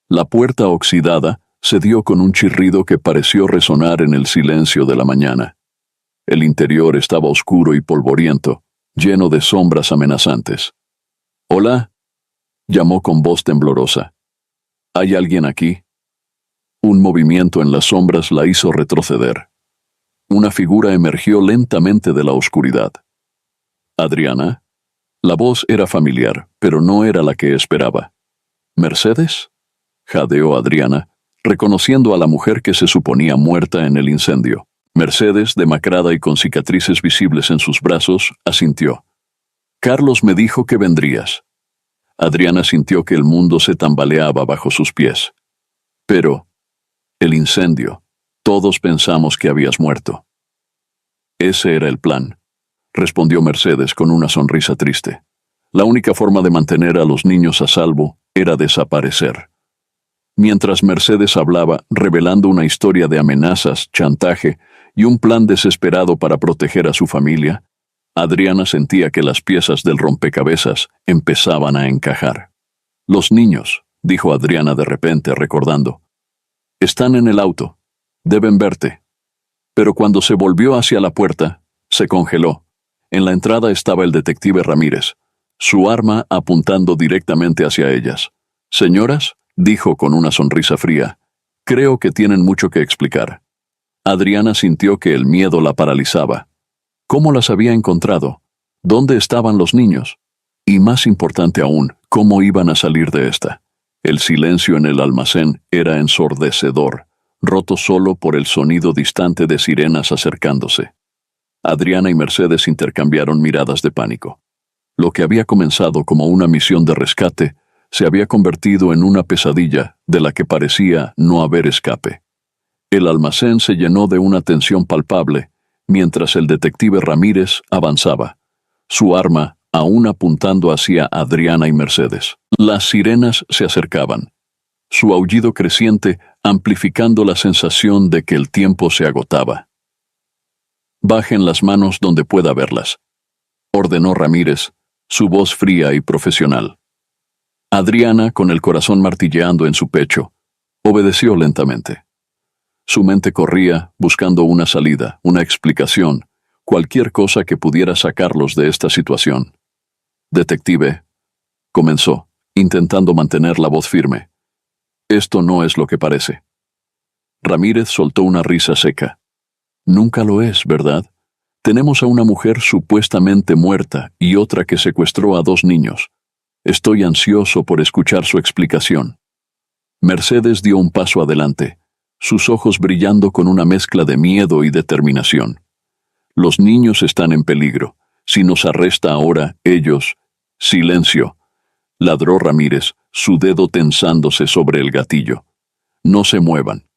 La puerta oxidada se dio con un chirrido que pareció resonar en el silencio de la mañana. El interior estaba oscuro y polvoriento, lleno de sombras amenazantes. «¿Hola?», llamó con voz temblorosa. «¿Hay alguien aquí?». Un movimiento en las sombras la hizo retroceder. Una figura emergió lentamente de la oscuridad. «¿Adriana?». La voz era familiar, pero no era la que esperaba. «¿Mercedes?», jadeó Adriana, reconociendo a la mujer que se suponía muerta en el incendio. Mercedes, demacrada y con cicatrices visibles en sus brazos, asintió. «Carlos me dijo que vendrías». Adriana sintió que el mundo se tambaleaba bajo sus pies. «Pero, el incendio, todos pensamos que habías muerto». «Ese era el plan», respondió Mercedes con una sonrisa triste. La única forma de mantener a los niños a salvo era desaparecer. Mientras Mercedes hablaba, revelando una historia de amenazas, chantaje y un plan desesperado para proteger a su familia, Adriana sentía que las piezas del rompecabezas empezaban a encajar. «Los niños», dijo Adriana de repente, recordando. «Están en el auto. Deben verte». Pero cuando se volvió hacia la puerta, se congeló. En la entrada estaba el detective Ramírez, su arma apuntando directamente hacia ellas. «Señoras», dijo con una sonrisa fría, «creo que tienen mucho que explicar». Adriana sintió que el miedo la paralizaba. ¿Cómo las había encontrado? ¿Dónde estaban los niños? Y más importante aún, ¿cómo iban a salir de esta? El silencio en el almacén era ensordecedor, roto solo por el sonido distante de sirenas acercándose. Adriana y Mercedes intercambiaron miradas de pánico. Lo que había comenzado como una misión de rescate se había convertido en una pesadilla de la que parecía no haber escape. El almacén se llenó de una tensión palpable, mientras el detective Ramírez avanzaba, su arma aún apuntando hacia Adriana y Mercedes. Las sirenas se acercaban, su aullido creciente amplificando la sensación de que el tiempo se agotaba. «Bajen las manos donde pueda verlas», ordenó Ramírez, su voz fría y profesional. Adriana, con el corazón martilleando en su pecho, obedeció lentamente. Su mente corría buscando una salida, una explicación, cualquier cosa que pudiera sacarlos de esta situación. «Detective», comenzó, intentando mantener la voz firme. «Esto no es lo que parece». Ramírez soltó una risa seca. «Nunca lo es, ¿verdad? Tenemos a una mujer supuestamente muerta y otra que secuestró a 2 niños. Estoy ansioso por escuchar su explicación». Mercedes dio un paso adelante, sus ojos brillando con una mezcla de miedo y determinación. «Los niños están en peligro, Si nos arresta ahora, ellos... Silencio, ladró Ramírez, su dedo tensándose sobre el gatillo. No se muevan.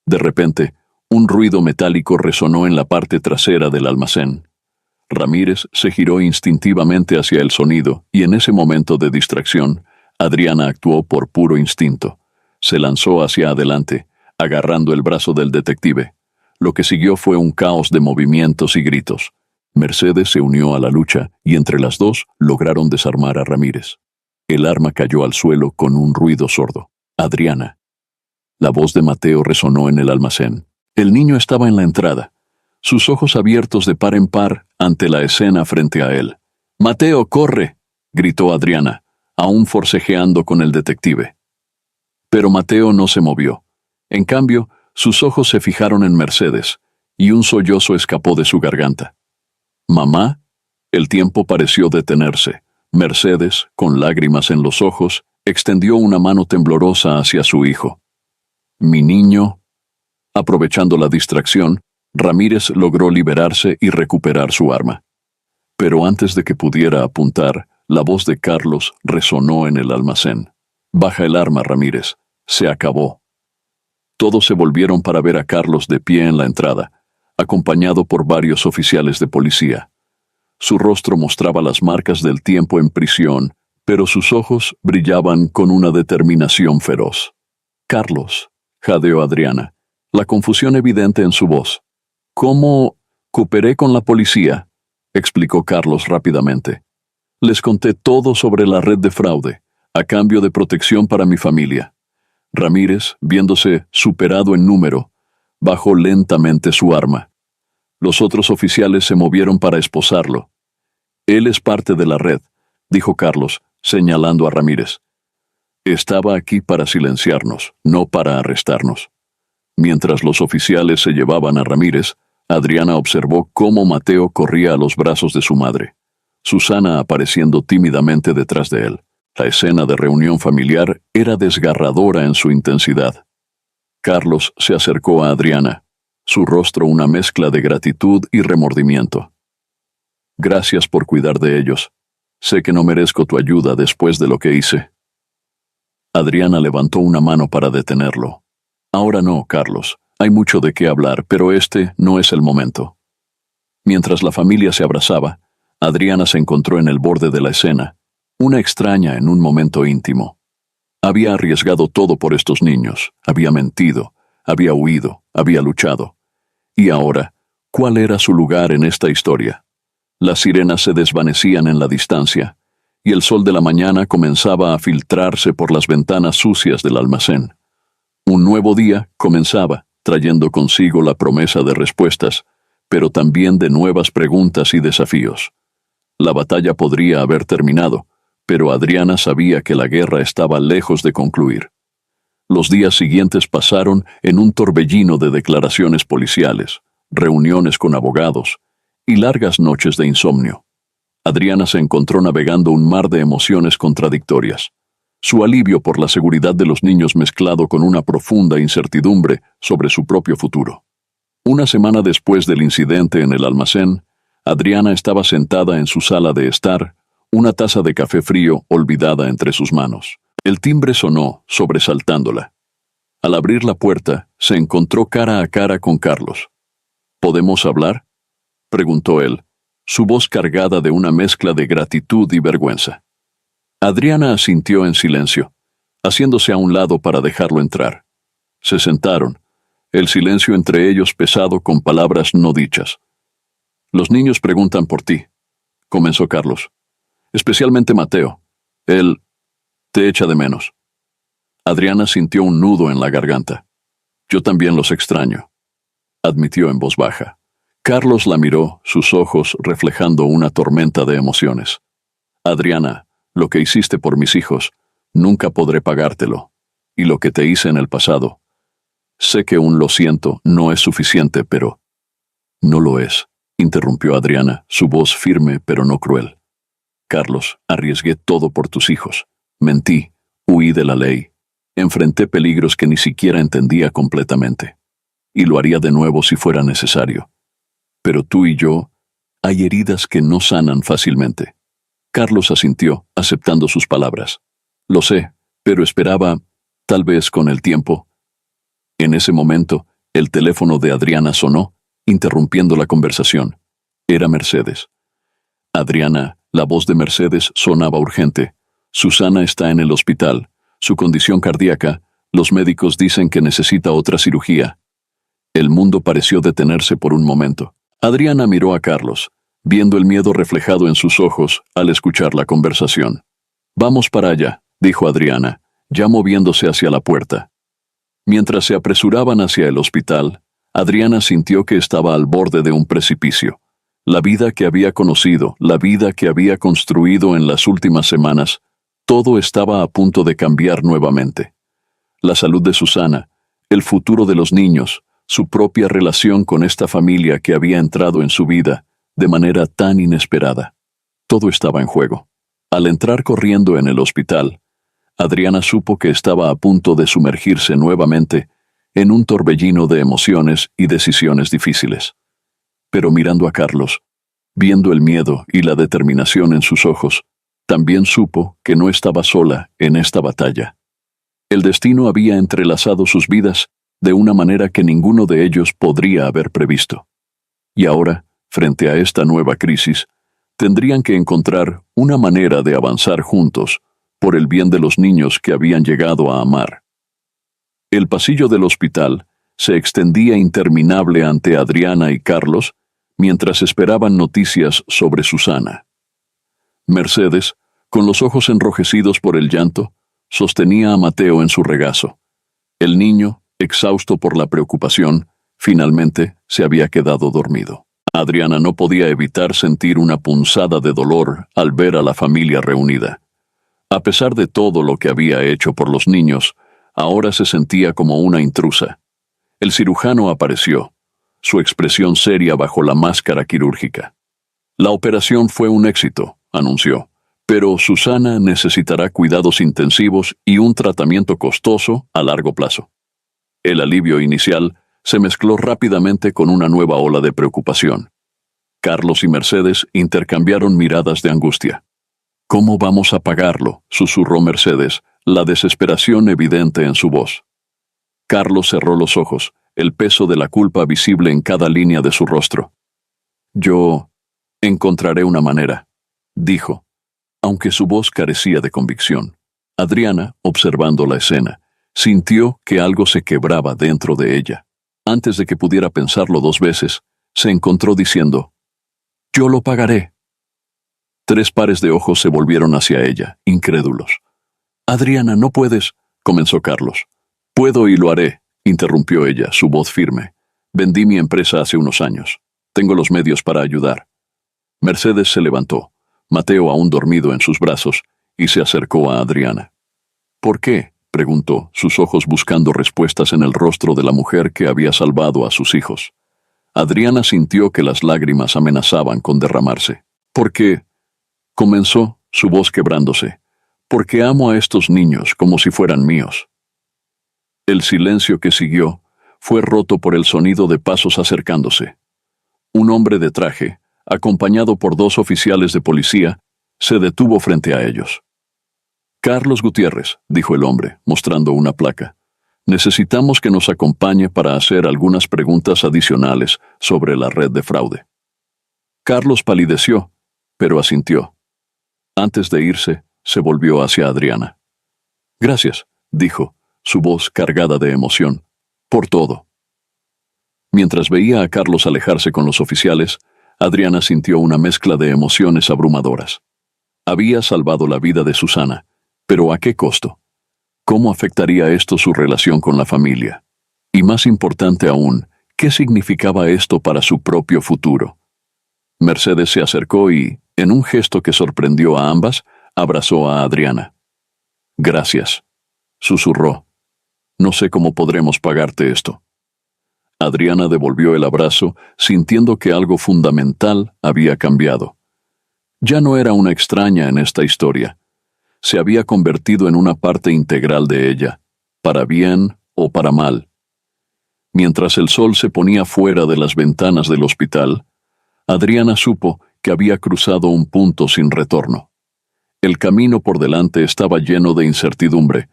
De repente, un ruido metálico resonó en la parte trasera del almacén. Ramírez se giró instintivamente hacia el sonido y en ese momento de distracción, Adriana actuó por puro instinto. Se lanzó hacia adelante, agarrando el brazo del detective. Lo que siguió fue un caos de movimientos y gritos. Mercedes se unió a la lucha y entre las dos lograron desarmar a Ramírez. El arma cayó al suelo con un ruido sordo. Adriana. La voz de Mateo resonó en el almacén. El niño estaba en la entrada, sus ojos abiertos de par en par ante la escena frente a él. «Mateo, corre», gritó Adriana, aún forcejeando con el detective. Pero Mateo no se movió. En cambio, sus ojos se fijaron en Mercedes, y un sollozo escapó de su garganta. «¿Mamá?» El tiempo pareció detenerse. Mercedes, con lágrimas en los ojos, extendió una mano temblorosa hacia su hijo. «Mi niño». Aprovechando la distracción, Ramírez logró liberarse y recuperar su arma. Pero antes de que pudiera apuntar, la voz de Carlos resonó en el almacén. «Baja el arma, Ramírez. Se acabó». Todos se volvieron para ver a Carlos de pie en la entrada, acompañado por varios oficiales de policía. Su rostro mostraba las marcas del tiempo en prisión, pero sus ojos brillaban con una determinación feroz. «Carlos», jadeó Adriana, la confusión evidente en su voz. «¿Cómo cooperé con la policía?», explicó Carlos rápidamente. «Les conté todo sobre la red de fraude, a cambio de protección para mi familia». Ramírez, viéndose superado en número, bajó lentamente su arma. Los otros oficiales se movieron para esposarlo. «Él es parte de la red», dijo Carlos, señalando a Ramírez. «Estaba aquí para silenciarnos, no para arrestarnos». Mientras los oficiales se llevaban a Ramírez, Adriana observó cómo Mateo corría a los brazos de su madre, Susana apareciendo tímidamente detrás de él. La escena de reunión familiar era desgarradora en su intensidad. Carlos se acercó a Adriana, su rostro una mezcla de gratitud y remordimiento. «Gracias por cuidar de ellos. Sé que no merezco tu ayuda después de lo que hice». Adriana levantó una mano para detenerlo. «Ahora no, Carlos. Hay mucho de qué hablar, pero este no es el momento». Mientras la familia se abrazaba, Adriana se encontró en el borde de la escena, una extraña en un momento íntimo. Había arriesgado todo por estos niños, había mentido, había huido, había luchado. Y ahora, ¿cuál era su lugar en esta historia? Las sirenas se desvanecían en la distancia, y el sol de la mañana comenzaba a filtrarse por las ventanas sucias del almacén. Un nuevo día comenzaba, trayendo consigo la promesa de respuestas, pero también de nuevas preguntas y desafíos. La batalla podría haber terminado, pero Adriana sabía que la guerra estaba lejos de concluir. Los días siguientes pasaron en un torbellino de declaraciones policiales, reuniones con abogados y largas noches de insomnio. Adriana se encontró navegando un mar de emociones contradictorias. Su alivio por la seguridad de los niños mezclado con una profunda incertidumbre sobre su propio futuro. Una semana después del incidente en el almacén, Adriana estaba sentada en su sala de estar, una taza de café frío olvidada entre sus manos. El timbre sonó, sobresaltándola. Al abrir la puerta, se encontró cara a cara con Carlos. «¿Podemos hablar?», preguntó él, su voz cargada de una mezcla de gratitud y vergüenza. Adriana asintió en silencio, haciéndose a un lado para dejarlo entrar. Se sentaron, el silencio entre ellos pesado con palabras no dichas. «Los niños preguntan por ti», comenzó Carlos. «Especialmente Mateo. Él te echa de menos». Adriana sintió un nudo en la garganta. «Yo también los extraño», admitió en voz baja. Carlos la miró, sus ojos reflejando una tormenta de emociones. «Adriana, lo que hiciste por mis hijos, nunca podré pagártelo. Y lo que te hice en el pasado. Sé que un lo siento no es suficiente, pero...» «No lo es», interrumpió Adriana, su voz firme pero no cruel. «Carlos, arriesgué todo por tus hijos. Mentí, huí de la ley. Enfrenté peligros que ni siquiera entendía completamente. Y lo haría de nuevo si fuera necesario. Pero tú y yo, Hay heridas que no sanan fácilmente. Carlos asintió, aceptando sus palabras. Lo sé, pero esperaba, tal vez con el tiempo. En ese momento, el teléfono de Adriana sonó, interrumpiendo la conversación. Era Mercedes. Adriana, la voz de Mercedes sonaba urgente. Susana está en el hospital. Su condición cardíaca, los médicos dicen que necesita otra cirugía. El mundo pareció detenerse por un momento. Adriana miró a Carlos, viendo el miedo reflejado en sus ojos al escuchar la conversación. Vamos para allá, dijo Adriana, ya moviéndose hacia la puerta. Mientras se apresuraban hacia el hospital, Adriana sintió que estaba al borde de un precipicio. La vida que había conocido, la vida que había construido en las últimas semanas, todo estaba a punto de cambiar nuevamente. La salud de Susana, el futuro de los niños, su propia relación con esta familia que había entrado en su vida de manera tan inesperada. Todo estaba en juego. Al entrar corriendo en el hospital, Adriana supo que estaba a punto de sumergirse nuevamente en un torbellino de emociones y decisiones difíciles. Pero mirando a Carlos, viendo el miedo y la determinación en sus ojos, también supo que no estaba sola en esta batalla. El destino había entrelazado sus vidas de una manera que ninguno de ellos podría haber previsto. Y ahora, frente a esta nueva crisis, tendrían que encontrar una manera de avanzar juntos por el bien de los niños que habían llegado a amar. El pasillo del hospital se extendía interminable ante Adriana y Carlos mientras esperaban noticias sobre Susana. Mercedes, con los ojos enrojecidos por el llanto, sostenía a Mateo en su regazo. El niño, exhausto por la preocupación, finalmente se había quedado dormido. Adriana no podía evitar sentir una punzada de dolor al ver a la familia reunida. A pesar de todo lo que había hecho por los niños, ahora se sentía como una intrusa. El cirujano apareció, su expresión seria bajo la máscara quirúrgica. La operación fue un éxito, anunció, pero Susana necesitará cuidados intensivos y un tratamiento costoso a largo plazo. El alivio inicial se mezcló rápidamente con una nueva ola de preocupación. Carlos y Mercedes intercambiaron miradas de angustia. «¿Cómo vamos a pagarlo?», susurró Mercedes, la desesperación evidente en su voz. Carlos cerró los ojos, el peso de la culpa visible en cada línea de su rostro. «Yo encontraré una manera», dijo, aunque su voz carecía de convicción. Adriana, observando la escena, sintió que algo se quebraba dentro de ella. Antes de que pudiera pensarlo 2 veces, se encontró diciendo, «Yo lo pagaré». 3 pares de ojos se volvieron hacia ella, incrédulos. «Adriana, no puedes», comenzó Carlos. «Puedo y lo haré», interrumpió ella, su voz firme. «Vendí mi empresa hace unos años. Tengo los medios para ayudar». Mercedes se levantó, Mateo aún dormido en sus brazos, y se acercó a Adriana. «¿Por qué?», preguntó, sus ojos buscando respuestas en el rostro de la mujer que había salvado a sus hijos. Adriana sintió que las lágrimas amenazaban con derramarse. «Porque», comenzó, su voz quebrándose, «porque amo a estos niños como si fueran míos». El silencio que siguió fue roto por el sonido de pasos acercándose. Un hombre de traje, acompañado por 2 oficiales de policía, se detuvo frente a ellos. «Carlos Gutiérrez», dijo el hombre, mostrando una placa. «Necesitamos que nos acompañe para hacer algunas preguntas adicionales sobre la red de fraude». Carlos palideció, pero asintió. Antes de irse, se volvió hacia Adriana. «Gracias», dijo, su voz cargada de emoción, «por todo». Mientras veía a Carlos alejarse con los oficiales, Adriana sintió una mezcla de emociones abrumadoras. Había salvado la vida de Susana, pero ¿a qué costo? ¿Cómo afectaría esto su relación con la familia? Y más importante aún, ¿qué significaba esto para su propio futuro? Mercedes se acercó y, en un gesto que sorprendió a ambas, abrazó a Adriana. «Gracias», susurró. «No sé cómo podremos pagarte esto». Adriana devolvió el abrazo, sintiendo que algo fundamental había cambiado. Ya no era una extraña en esta historia. Se había convertido en una parte integral de ella, para bien o para mal. Mientras el sol se ponía fuera de las ventanas del hospital, Adriana supo que había cruzado un punto sin retorno. El camino por delante estaba lleno de incertidumbre,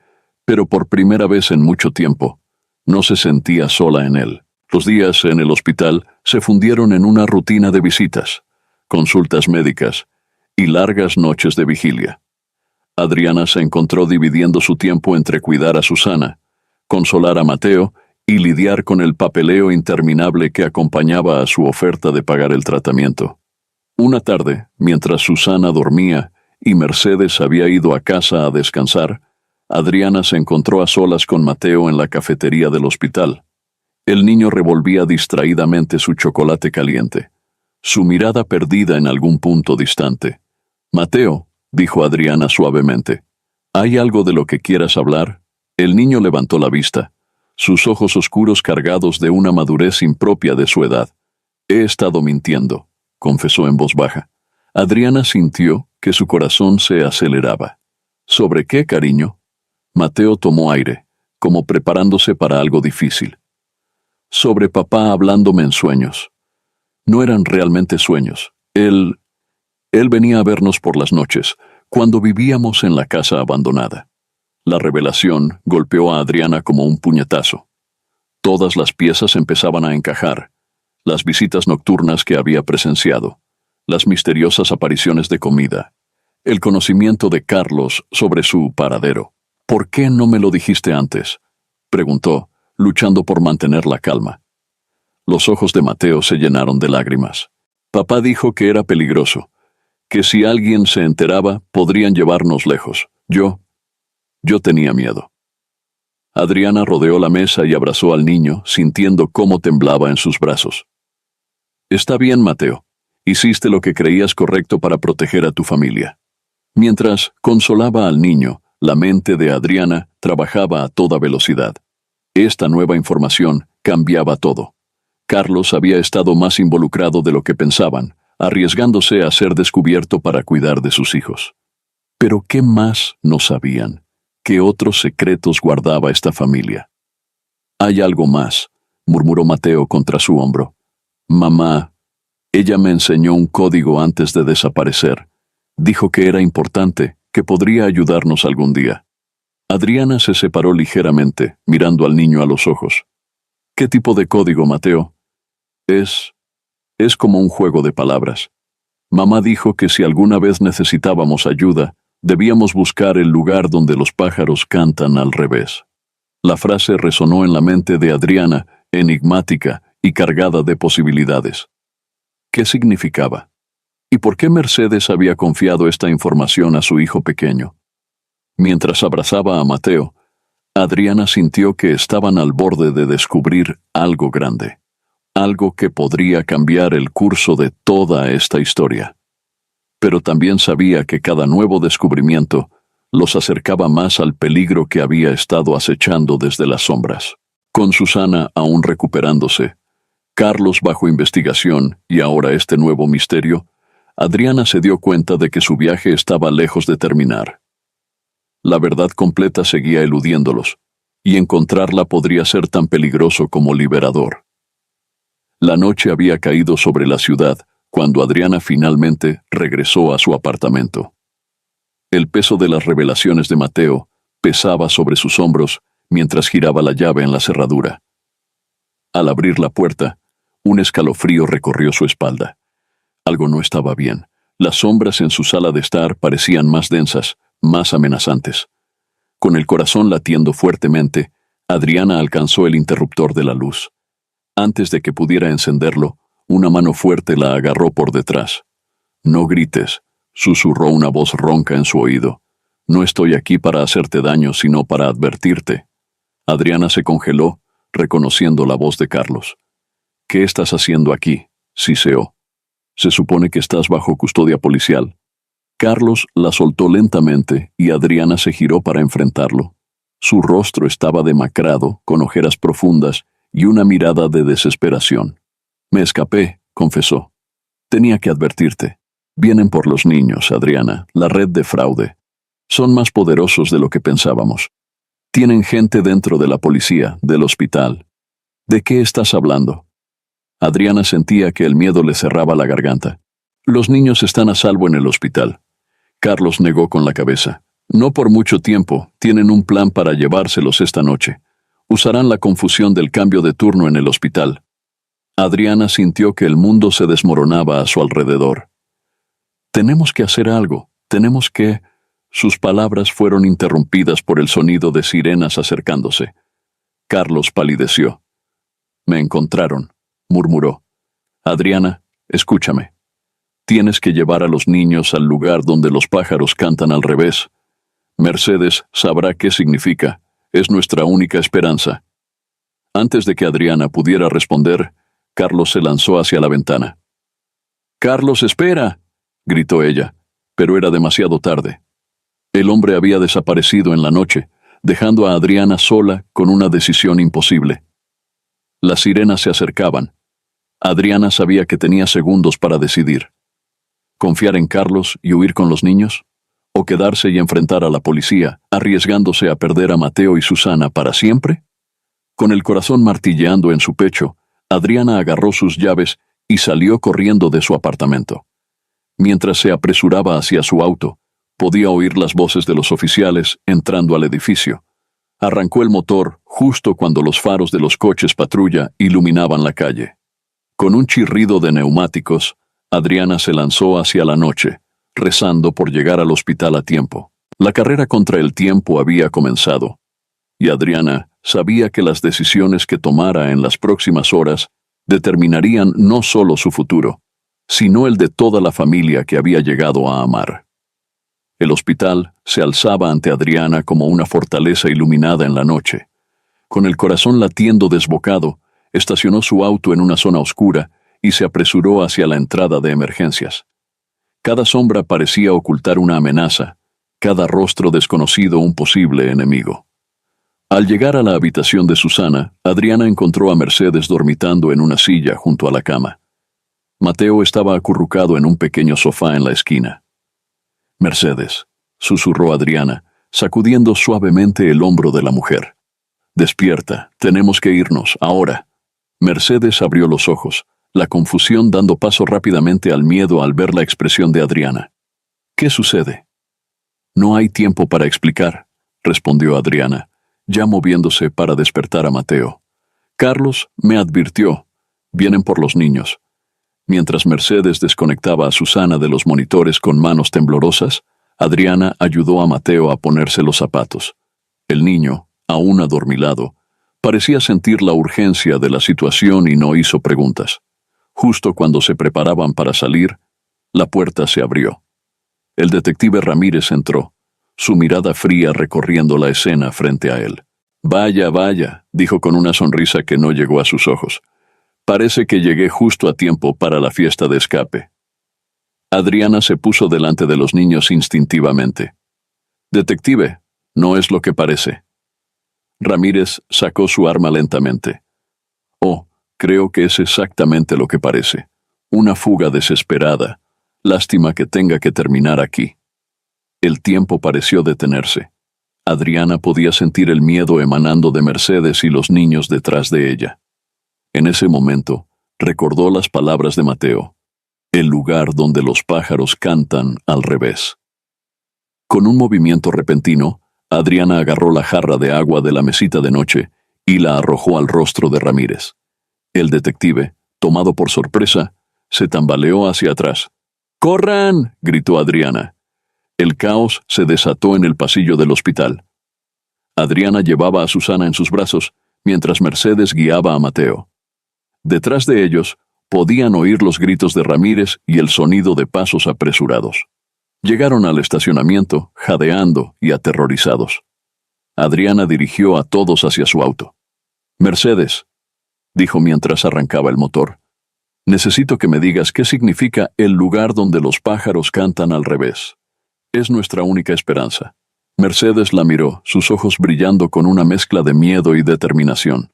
pero por primera vez en mucho tiempo, no se sentía sola en él. Los días en el hospital se fundieron en una rutina de visitas, consultas médicas y largas noches de vigilia. Adriana se encontró dividiendo su tiempo entre cuidar a Susana, consolar a Mateo y lidiar con el papeleo interminable que acompañaba a su oferta de pagar el tratamiento. Una tarde, mientras Susana dormía y Mercedes había ido a casa a descansar, Adriana se encontró a solas con Mateo en la cafetería del hospital. El niño revolvía distraídamente su chocolate caliente, su mirada perdida en algún punto distante. «Mateo», dijo Adriana suavemente, «¿hay algo de lo que quieras hablar?» El niño levantó la vista, sus ojos oscuros cargados de una madurez impropia de su edad. «He estado mintiendo», confesó en voz baja. Adriana sintió que su corazón se aceleraba. «¿Sobre qué, cariño?» Mateo tomó aire, como preparándose para algo difícil. «Sobre papá hablándome en sueños. No eran realmente sueños. Él venía a vernos por las noches, cuando vivíamos en la casa abandonada». La revelación golpeó a Adriana como un puñetazo. Todas las piezas empezaban a encajar. Las visitas nocturnas que había presenciado, las misteriosas apariciones de comida, el conocimiento de Carlos sobre su paradero. «¿Por qué no me lo dijiste antes?», preguntó, luchando por mantener la calma. Los ojos de Mateo se llenaron de lágrimas. «Papá dijo que era peligroso, que si alguien se enteraba podrían llevarnos lejos. Yo tenía miedo». Adriana rodeó la mesa y abrazó al niño, sintiendo cómo temblaba en sus brazos. «Está bien, Mateo. Hiciste lo que creías correcto para proteger a tu familia». Mientras consolaba al niño, la mente de Adriana trabajaba a toda velocidad. Esta nueva información cambiaba todo. Carlos había estado más involucrado de lo que pensaban, arriesgándose a ser descubierto para cuidar de sus hijos. Pero ¿qué más no sabían? ¿Qué otros secretos guardaba esta familia? «Hay algo más», murmuró Mateo contra su hombro. «Mamá, ella me enseñó un código antes de desaparecer. Dijo que era importante, que podría ayudarnos algún día». Adriana se separó ligeramente, mirando al niño a los ojos. «¿Qué tipo de código, Mateo?» Es como un juego de palabras. Mamá dijo que si alguna vez necesitábamos ayuda, debíamos buscar el lugar donde los pájaros cantan al revés». La frase resonó en la mente de Adriana, enigmática y cargada de posibilidades. ¿Qué significaba? ¿Y por qué Mercedes había confiado esta información a su hijo pequeño? Mientras abrazaba a Mateo, Adriana sintió que estaban al borde de descubrir algo grande, algo que podría cambiar el curso de toda esta historia. Pero también sabía que cada nuevo descubrimiento los acercaba más al peligro que había estado acechando desde las sombras. Con Susana aún recuperándose, Carlos bajo investigación y ahora este nuevo misterio, Adriana se dio cuenta de que su viaje estaba lejos de terminar. La verdad completa seguía eludiéndolos, y encontrarla podría ser tan peligroso como liberador. La noche había caído sobre la ciudad cuando Adriana finalmente regresó a su apartamento. El peso de las revelaciones de Mateo pesaba sobre sus hombros mientras giraba la llave en la cerradura. Al abrir la puerta, un escalofrío recorrió su espalda. Algo no estaba bien. Las sombras en su sala de estar parecían más densas, más amenazantes. Con el corazón latiendo fuertemente, Adriana alcanzó el interruptor de la luz. Antes de que pudiera encenderlo, una mano fuerte la agarró por detrás. «No grites», susurró una voz ronca en su oído. «No estoy aquí para hacerte daño, sino para advertirte». Adriana se congeló, reconociendo la voz de Carlos. «¿Qué estás haciendo aquí?», siseó. «Se supone que estás bajo custodia policial». Carlos la soltó lentamente y Adriana se giró para enfrentarlo. Su rostro estaba demacrado, con ojeras profundas y una mirada de desesperación. «Me escapé», confesó. «Tenía que advertirte. Vienen por los niños, Adriana, la red de fraude. Son más poderosos de lo que pensábamos. Tienen gente dentro de la policía, del hospital». «¿De qué estás hablando?» Adriana sentía que el miedo le cerraba la garganta. Los niños están a salvo en el hospital. Carlos negó con la cabeza. No por mucho tiempo, tienen un plan para llevárselos esta noche. Usarán la confusión del cambio de turno en el hospital. Adriana sintió que el mundo se desmoronaba a su alrededor. Tenemos que hacer algo, tenemos que... Sus palabras fueron interrumpidas por el sonido de sirenas acercándose. Carlos palideció. Me encontraron, murmuró. Adriana, escúchame. Tienes que llevar a los niños al lugar donde los pájaros cantan al revés. Mercedes sabrá qué significa. Es nuestra única esperanza. Antes de que Adriana pudiera responder, Carlos se lanzó hacia la ventana. «¡Carlos, espera!», gritó ella, pero era demasiado tarde. El hombre había desaparecido en la noche, dejando a Adriana sola con una decisión imposible. Las sirenas se acercaban. Adriana sabía que tenía segundos para decidir. ¿Confiar en Carlos y huir con los niños? ¿O quedarse y enfrentar a la policía, arriesgándose a perder a Mateo y Susana para siempre? Con el corazón martilleando en su pecho, Adriana agarró sus llaves y salió corriendo de su apartamento. Mientras se apresuraba hacia su auto, podía oír las voces de los oficiales entrando al edificio. Arrancó el motor justo cuando los faros de los coches patrulla iluminaban la calle. Con un chirrido de neumáticos, Adriana se lanzó hacia la noche, rezando por llegar al hospital a tiempo. La carrera contra el tiempo había comenzado, y Adriana sabía que las decisiones que tomara en las próximas horas determinarían no solo su futuro, sino el de toda la familia que había llegado a amar. El hospital se alzaba ante Adriana como una fortaleza iluminada en la noche. Con el corazón latiendo desbocado, estacionó su auto en una zona oscura y se apresuró hacia la entrada de emergencias. Cada sombra parecía ocultar una amenaza, cada rostro desconocido un posible enemigo. Al llegar a la habitación de Susana, Adriana encontró a Mercedes dormitando en una silla junto a la cama. Mateo estaba acurrucado en un pequeño sofá en la esquina. «Mercedes», susurró Adriana, sacudiendo suavemente el hombro de la mujer. «Despierta, tenemos que irnos, ahora». Mercedes abrió los ojos, la confusión dando paso rápidamente al miedo al ver la expresión de Adriana. «¿Qué sucede?» «No hay tiempo para explicar», respondió Adriana, ya moviéndose para despertar a Mateo. «Carlos me advirtió. Vienen por los niños». Mientras Mercedes desconectaba a Susana de los monitores con manos temblorosas, Adriana ayudó a Mateo a ponerse los zapatos. El niño, aún adormilado, parecía sentir la urgencia de la situación y no hizo preguntas. Justo cuando se preparaban para salir, la puerta se abrió. El detective Ramírez entró, su mirada fría recorriendo la escena frente a él. «Vaya, vaya», dijo con una sonrisa que no llegó a sus ojos. «Parece que llegué justo a tiempo para la fiesta de escape». Adriana se puso delante de los niños instintivamente. «Detective, no es lo que parece». Ramírez sacó su arma lentamente. «Oh, creo que es exactamente lo que parece. Una fuga desesperada. Lástima que tenga que terminar aquí». El tiempo pareció detenerse. Adriana podía sentir el miedo emanando de Mercedes y los niños detrás de ella. En ese momento, recordó las palabras de Mateo, el lugar donde los pájaros cantan al revés. Con un movimiento repentino, Adriana agarró la jarra de agua de la mesita de noche y la arrojó al rostro de Ramírez. El detective, tomado por sorpresa, se tambaleó hacia atrás. «¡Corran!», gritó Adriana. El caos se desató en el pasillo del hospital. Adriana llevaba a Susana en sus brazos, mientras Mercedes guiaba a Mateo. Detrás de ellos, podían oír los gritos de Ramírez y el sonido de pasos apresurados. Llegaron al estacionamiento, jadeando y aterrorizados. Adriana dirigió a todos hacia su auto. «Mercedes», dijo mientras arrancaba el motor, «necesito que me digas qué significa el lugar donde los pájaros cantan al revés. Es nuestra única esperanza». Mercedes la miró, sus ojos brillando con una mezcla de miedo y determinación.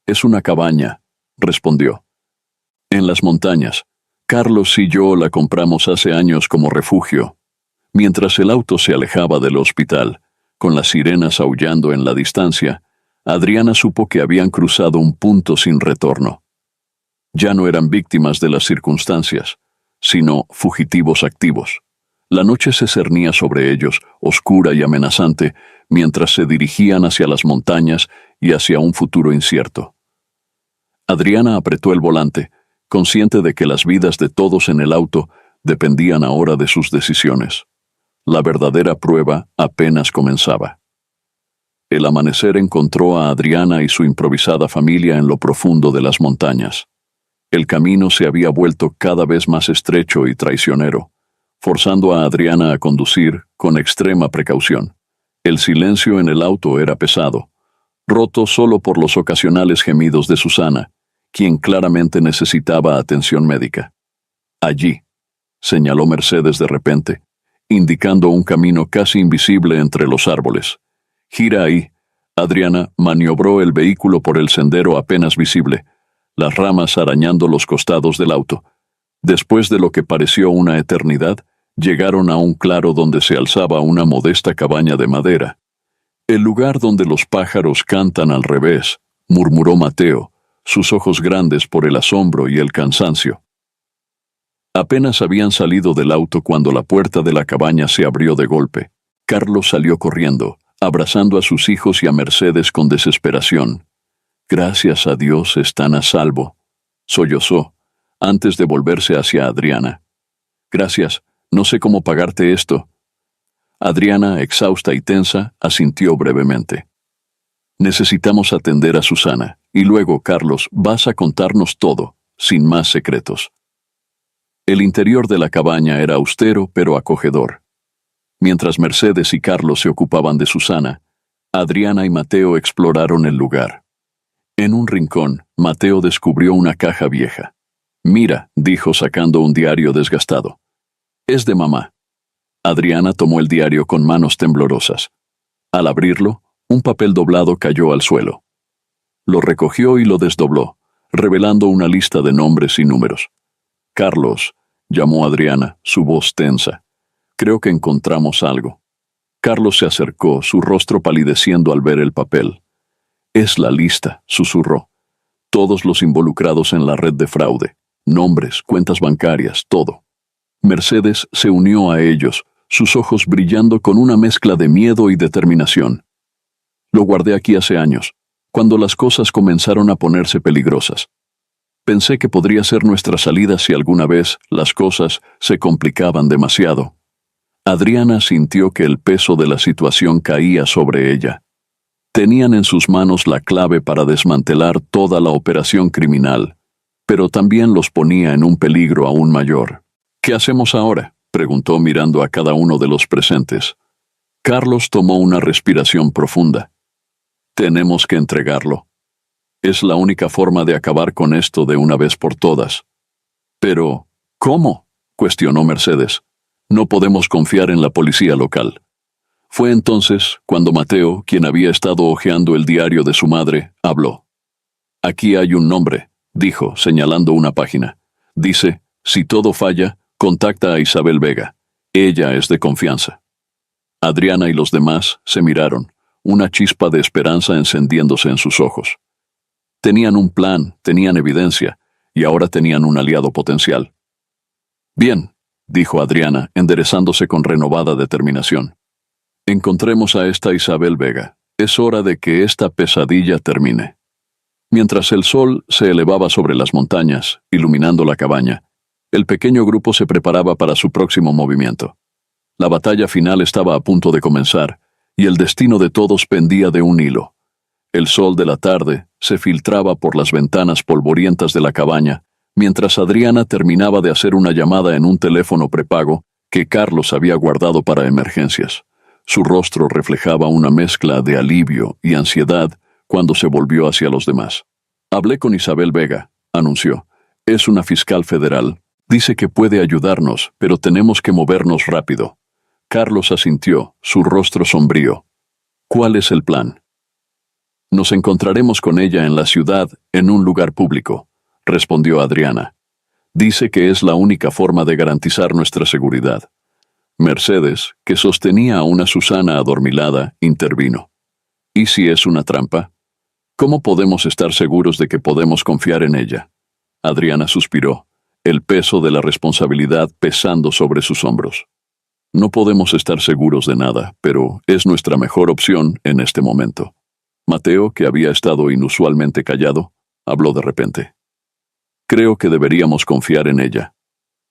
«Es una cabaña», respondió. «En las montañas. Carlos y yo la compramos hace años como refugio». Mientras el auto se alejaba del hospital, con las sirenas aullando en la distancia, Adriana supo que habían cruzado un punto sin retorno. Ya no eran víctimas de las circunstancias, sino fugitivos activos. La noche se cernía sobre ellos, oscura y amenazante, mientras se dirigían hacia las montañas y hacia un futuro incierto. Adriana apretó el volante, consciente de que las vidas de todos en el auto dependían ahora de sus decisiones. La verdadera prueba apenas comenzaba. El amanecer encontró a Adriana y su improvisada familia en lo profundo de las montañas. El camino se había vuelto cada vez más estrecho y traicionero, forzando a Adriana a conducir con extrema precaución. El silencio en el auto era pesado, roto solo por los ocasionales gemidos de Susana, quien claramente necesitaba atención médica. Allí, señaló Mercedes de repente, indicando un camino casi invisible entre los árboles. Gira ahí. Adriana maniobró el vehículo por el sendero apenas visible, las ramas arañando los costados del auto. Después de lo que pareció una eternidad, llegaron a un claro donde se alzaba una modesta cabaña de madera. El lugar donde los pájaros cantan al revés, murmuró Mateo, sus ojos grandes por el asombro y el cansancio. Apenas habían salido del auto cuando la puerta de la cabaña se abrió de golpe. Carlos salió corriendo, abrazando a sus hijos y a Mercedes con desesperación. «Gracias a Dios están a salvo», sollozó, antes de volverse hacia Adriana. «Gracias, no sé cómo pagarte esto». Adriana, exhausta y tensa, asintió brevemente. «Necesitamos atender a Susana, y luego, Carlos, vas a contarnos todo, sin más secretos». El interior de la cabaña era austero pero acogedor. Mientras Mercedes y Carlos se ocupaban de Susana, Adriana y Mateo exploraron el lugar. En un rincón, Mateo descubrió una caja vieja. «Mira», dijo sacando un diario desgastado. «Es de mamá». Adriana tomó el diario con manos temblorosas. Al abrirlo, un papel doblado cayó al suelo. Lo recogió y lo desdobló, revelando una lista de nombres y números. «Carlos», llamó Adriana, su voz tensa. «Creo que encontramos algo». Carlos se acercó, su rostro palideciendo al ver el papel. «Es la lista», susurró. «Todos los involucrados en la red de fraude. Nombres, cuentas bancarias, todo». Mercedes se unió a ellos, sus ojos brillando con una mezcla de miedo y determinación. «Lo guardé aquí hace años, cuando las cosas comenzaron a ponerse peligrosas. Pensé que podría ser nuestra salida si alguna vez las cosas se complicaban demasiado». Adriana sintió que el peso de la situación caía sobre ella. Tenían en sus manos la clave para desmantelar toda la operación criminal, pero también los ponía en un peligro aún mayor. «¿Qué hacemos ahora?», preguntó mirando a cada uno de los presentes. Carlos tomó una respiración profunda. «Tenemos que entregarlo. Es la única forma de acabar con esto de una vez por todas». «Pero, ¿cómo?», cuestionó Mercedes. «No podemos confiar en la policía local». Fue entonces cuando Mateo, quien había estado hojeando el diario de su madre, habló. «Aquí hay un nombre», dijo, señalando una página. «Dice, si todo falla, contacta a Isabel Vega. Ella es de confianza». Adriana y los demás se miraron, una chispa de esperanza encendiéndose en sus ojos. Tenían un plan, tenían evidencia, y ahora tenían un aliado potencial. «Bien», dijo Adriana, enderezándose con renovada determinación. «Encontremos a esta Isabel Vega. Es hora de que esta pesadilla termine». Mientras el sol se elevaba sobre las montañas, iluminando la cabaña, el pequeño grupo se preparaba para su próximo movimiento. La batalla final estaba a punto de comenzar, y el destino de todos pendía de un hilo. El sol de la tarde se filtraba por las ventanas polvorientas de la cabaña, mientras Adriana terminaba de hacer una llamada en un teléfono prepago que Carlos había guardado para emergencias. Su rostro reflejaba una mezcla de alivio y ansiedad cuando se volvió hacia los demás. «Hablé con Isabel Vega», anunció. «Es una fiscal federal. Dice que puede ayudarnos, pero tenemos que movernos rápido». Carlos asintió, su rostro sombrío. «¿Cuál es el plan?» «Nos encontraremos con ella en la ciudad, en un lugar público», respondió Adriana. «Dice que es la única forma de garantizar nuestra seguridad». Mercedes, que sostenía a una Susana adormilada, intervino. «¿Y si es una trampa? ¿Cómo podemos estar seguros de que podemos confiar en ella?» Adriana suspiró, el peso de la responsabilidad pesando sobre sus hombros. No podemos estar seguros de nada, pero es nuestra mejor opción en este momento. Mateo, que había estado inusualmente callado, habló de repente. Creo que deberíamos confiar en ella.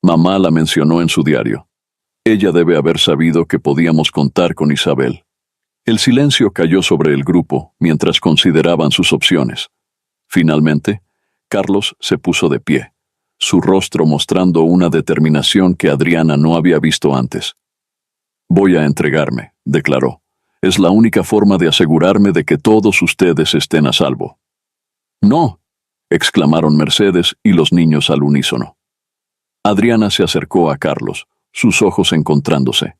Mamá la mencionó en su diario. Ella debe haber sabido que podíamos contar con Isabel. El silencio cayó sobre el grupo mientras consideraban sus opciones. Finalmente, Carlos se puso de pie, su rostro mostrando una determinación que Adriana no había visto antes. Voy a entregarme, declaró. Es la única forma de asegurarme de que todos ustedes estén a salvo. No, exclamaron Mercedes y los niños al unísono. Adriana se acercó a Carlos, sus ojos encontrándose.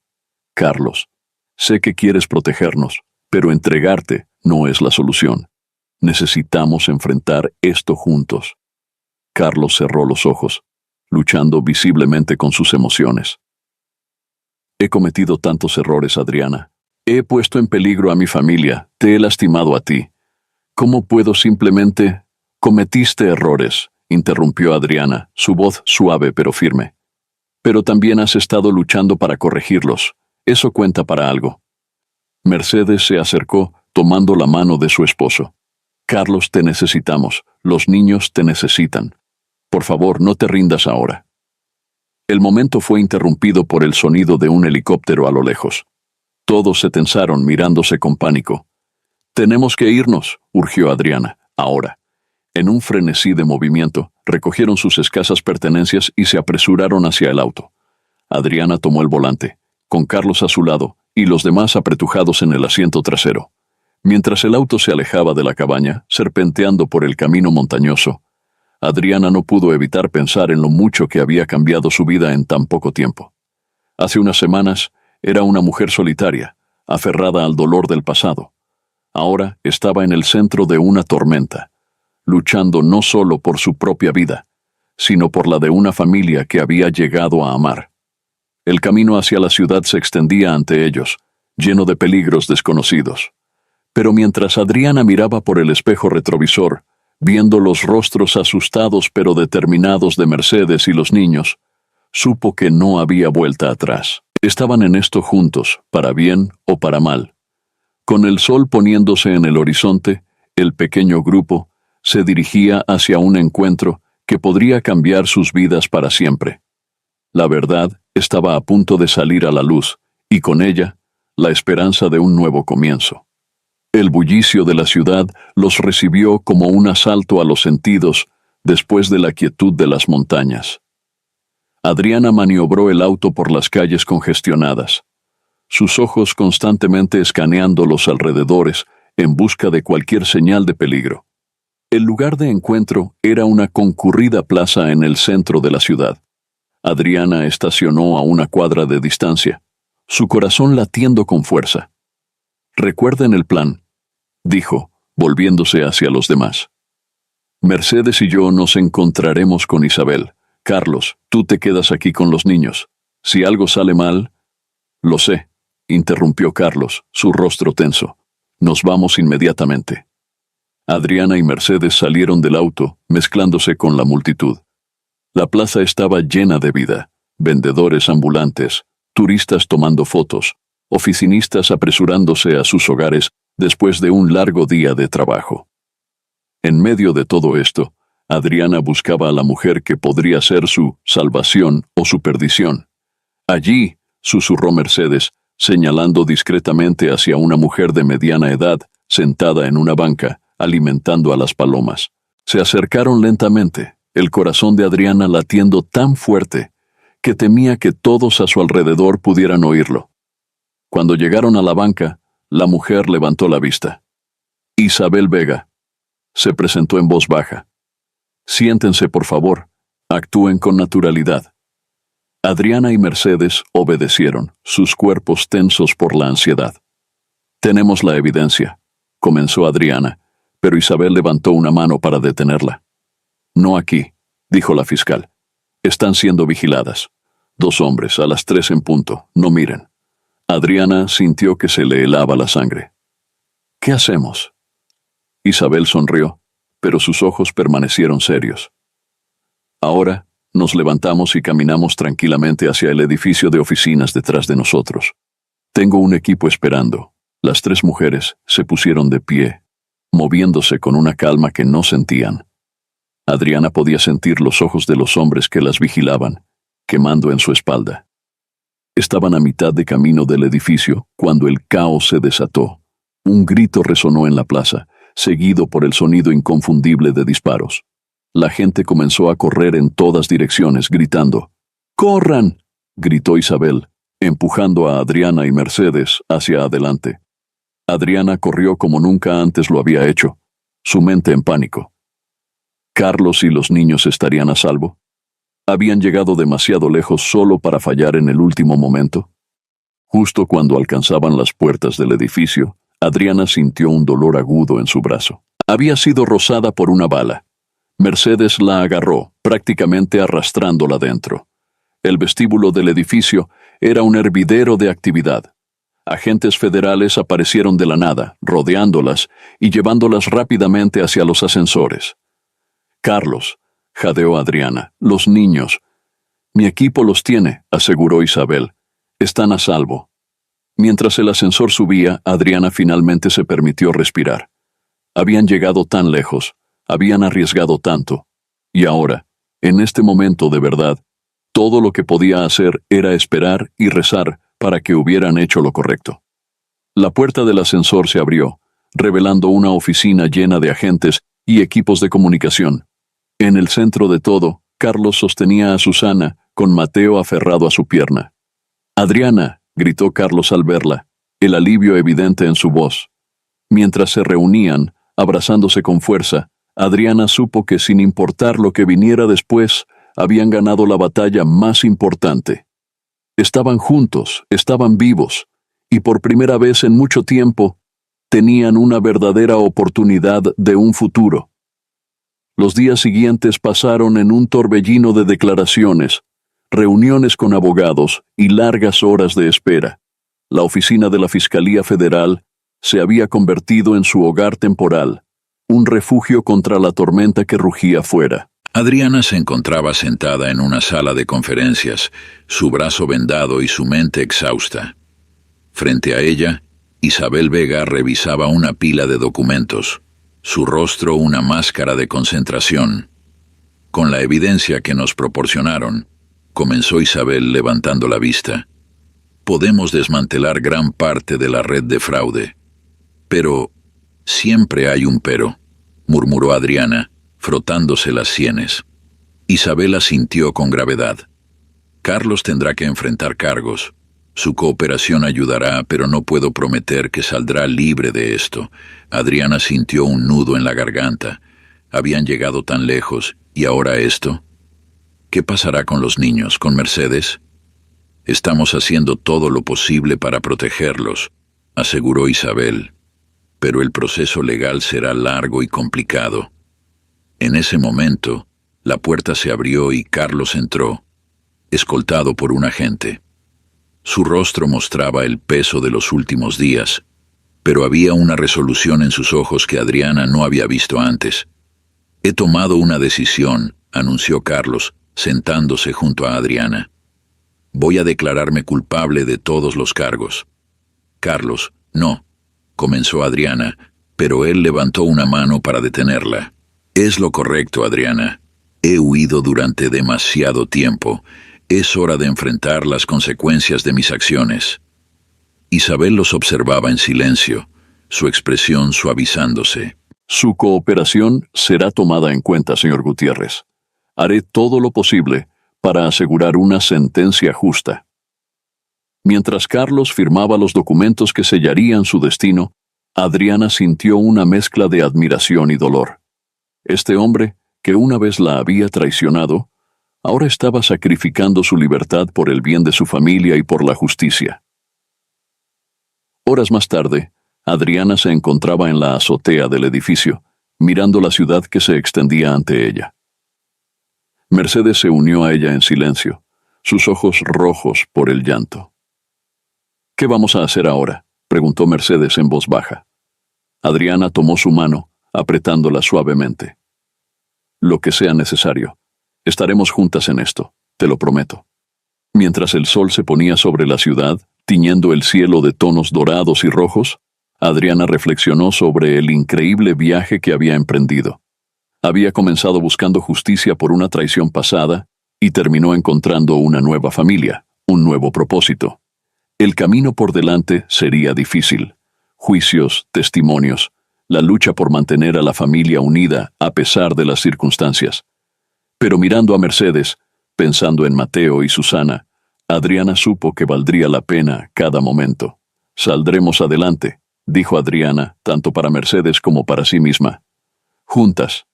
Carlos, sé que quieres protegernos, pero entregarte no es la solución. Necesitamos enfrentar esto juntos. Carlos cerró los ojos, luchando visiblemente con sus emociones. He cometido tantos errores, Adriana. He puesto en peligro a mi familia, te he lastimado a ti. ¿Cómo puedo simplemente... Cometiste errores, interrumpió Adriana, su voz suave pero firme. Pero también has estado luchando para corregirlos. Eso cuenta para algo. Mercedes se acercó, tomando la mano de su esposo. Carlos, te necesitamos. Los niños te necesitan. Por favor, no te rindas ahora. El momento fue interrumpido por el sonido de un helicóptero a lo lejos. Todos se tensaron mirándose con pánico. Tenemos que irnos, urgió Adriana, ahora. En un frenesí de movimiento, recogieron sus escasas pertenencias y se apresuraron hacia el auto. Adriana tomó el volante, con Carlos a su lado y los demás apretujados en el asiento trasero. Mientras el auto se alejaba de la cabaña, serpenteando por el camino montañoso, Adriana no pudo evitar pensar en lo mucho que había cambiado su vida en tan poco tiempo. Hace unas semanas era una mujer solitaria, aferrada al dolor del pasado. Ahora estaba en el centro de una tormenta, luchando no solo por su propia vida, sino por la de una familia que había llegado a amar. El camino hacia la ciudad se extendía ante ellos, lleno de peligros desconocidos. Pero mientras Adriana miraba por el espejo retrovisor, viendo los rostros asustados pero determinados de Mercedes y los niños, supo que no había vuelta atrás. Estaban en esto juntos, para bien o para mal. Con el sol poniéndose en el horizonte, el pequeño grupo se dirigía hacia un encuentro que podría cambiar sus vidas para siempre. La verdad estaba a punto de salir a la luz, y con ella, la esperanza de un nuevo comienzo. El bullicio de la ciudad los recibió como un asalto a los sentidos después de la quietud de las montañas. Adriana maniobró el auto por las calles congestionadas, sus ojos constantemente escaneando los alrededores en busca de cualquier señal de peligro. El lugar de encuentro era una concurrida plaza en el centro de la ciudad. Adriana estacionó a una cuadra de distancia, su corazón latiendo con fuerza. «Recuerden el plan», dijo, volviéndose hacia los demás. «Mercedes y yo nos encontraremos con Isabel. Carlos, tú te quedas aquí con los niños. Si algo sale mal...» «Lo sé», interrumpió Carlos, su rostro tenso. «Nos vamos inmediatamente». Adriana y Mercedes salieron del auto, mezclándose con la multitud. La plaza estaba llena de vida, vendedores ambulantes, turistas tomando fotos, oficinistas apresurándose a sus hogares después de un largo día de trabajo. En medio de todo esto, Adriana buscaba a la mujer que podría ser su salvación o su perdición. «Allí», susurró Mercedes, señalando discretamente hacia una mujer de mediana edad, sentada en una banca, alimentando a las palomas. Se acercaron lentamente, el corazón de Adriana latiendo tan fuerte que temía que todos a su alrededor pudieran oírlo. Cuando llegaron a la banca, la mujer levantó la vista. «Isabel Vega», se presentó en voz baja. «Siéntense, por favor. Actúen con naturalidad». Adriana y Mercedes obedecieron, sus cuerpos tensos por la ansiedad. «Tenemos la evidencia», comenzó Adriana, pero Isabel levantó una mano para detenerla. «No aquí», dijo la fiscal. «Están siendo vigiladas. 2 hombres, a las 3 en punto. No miren». Adriana sintió que se le helaba la sangre. «¿Qué hacemos?». Isabel sonrió, pero sus ojos permanecieron serios. Ahora, nos levantamos y caminamos tranquilamente hacia el edificio de oficinas detrás de nosotros. Tengo un equipo esperando. Las 3 mujeres se pusieron de pie, moviéndose con una calma que no sentían. Adriana podía sentir los ojos de los hombres que las vigilaban, quemando en su espalda. Estaban a mitad de camino del edificio cuando el caos se desató. Un grito resonó en la plaza, seguido por el sonido inconfundible de disparos. La gente comenzó a correr en todas direcciones, gritando. ¡Corran!, gritó Isabel, empujando a Adriana y Mercedes hacia adelante. Adriana corrió como nunca antes lo había hecho, su mente en pánico. ¿Carlos y los niños estarían a salvo? ¿Habían llegado demasiado lejos solo para fallar en el último momento? Justo cuando alcanzaban las puertas del edificio, Adriana sintió un dolor agudo en su brazo. Había sido rozada por una bala. Mercedes la agarró, prácticamente arrastrándola dentro. El vestíbulo del edificio era un hervidero de actividad. Agentes federales aparecieron de la nada, rodeándolas y llevándolas rápidamente hacia los ascensores. «Carlos», jadeó Adriana, «los niños». «Mi equipo los tiene», aseguró Isabel. «Están a salvo». Mientras el ascensor subía, Adriana finalmente se permitió respirar. Habían llegado tan lejos, habían arriesgado tanto, y ahora, en este momento de verdad, todo lo que podía hacer era esperar y rezar para que hubieran hecho lo correcto. La puerta del ascensor se abrió, revelando una oficina llena de agentes y equipos de comunicación. En el centro de todo, Carlos sostenía a Susana, con Mateo aferrado a su pierna. «Adriana», gritó Carlos al verla, el alivio evidente en su voz. Mientras se reunían, abrazándose con fuerza, Adriana supo que sin importar lo que viniera después, habían ganado la batalla más importante. Estaban juntos, estaban vivos, y por primera vez en mucho tiempo, tenían una verdadera oportunidad de un futuro. Los días siguientes pasaron en un torbellino de declaraciones, reuniones con abogados y largas horas de espera. La oficina de la Fiscalía Federal se había convertido en su hogar temporal, un refugio contra la tormenta que rugía fuera. Adriana se encontraba sentada en una sala de conferencias, su brazo vendado y su mente exhausta. Frente a ella, Isabel Vega revisaba una pila de documentos, su rostro una máscara de concentración. Con la evidencia que nos proporcionaron, comenzó Isabel levantando la vista. Podemos desmantelar gran parte de la red de fraude. Pero siempre hay un pero, murmuró Adriana, frotándose las sienes. Isabel asintió con gravedad. Carlos tendrá que enfrentar cargos. Su cooperación ayudará, pero no puedo prometer que saldrá libre de esto. Adriana sintió un nudo en la garganta. Habían llegado tan lejos, ¿y ahora esto? ¿Qué pasará con los niños, con Mercedes? Estamos haciendo todo lo posible para protegerlos, aseguró Isabel. Pero el proceso legal será largo y complicado. En ese momento, la puerta se abrió y Carlos entró, escoltado por un agente. Su rostro mostraba el peso de los últimos días, pero había una resolución en sus ojos que Adriana no había visto antes. He tomado una decisión, anunció Carlos, sentándose junto a Adriana. Voy a declararme culpable de todos los cargos. Carlos, no, comenzó Adriana, pero él levantó una mano para detenerla. Es lo correcto, Adriana. He huido durante demasiado tiempo. Es hora de enfrentar las consecuencias de mis acciones. Isabel los observaba en silencio, su expresión suavizándose. Su cooperación será tomada en cuenta, señor Gutiérrez. Haré todo lo posible para asegurar una sentencia justa. Mientras Carlos firmaba los documentos que sellarían su destino, Adriana sintió una mezcla de admiración y dolor. Este hombre, que una vez la había traicionado, ahora estaba sacrificando su libertad por el bien de su familia y por la justicia. Horas más tarde, Adriana se encontraba en la azotea del edificio, mirando la ciudad que se extendía ante ella. Mercedes se unió a ella en silencio, sus ojos rojos por el llanto. «¿Qué vamos a hacer ahora?», preguntó Mercedes en voz baja. Adriana tomó su mano, apretándola suavemente. «Lo que sea necesario. Estaremos juntas en esto, te lo prometo. Mientras el sol se ponía sobre la ciudad, tiñendo el cielo de tonos dorados y rojos, Adriana reflexionó sobre el increíble viaje que había emprendido. Había comenzado buscando justicia por una traición pasada y terminó encontrando una nueva familia, un nuevo propósito. El camino por delante sería difícil. Juicios, testimonios, la lucha por mantener a la familia unida a pesar de las circunstancias. Pero mirando a Mercedes, pensando en Mateo y Susana, Adriana supo que valdría la pena cada momento. Saldremos adelante, dijo Adriana, tanto para Mercedes como para sí misma. Juntas.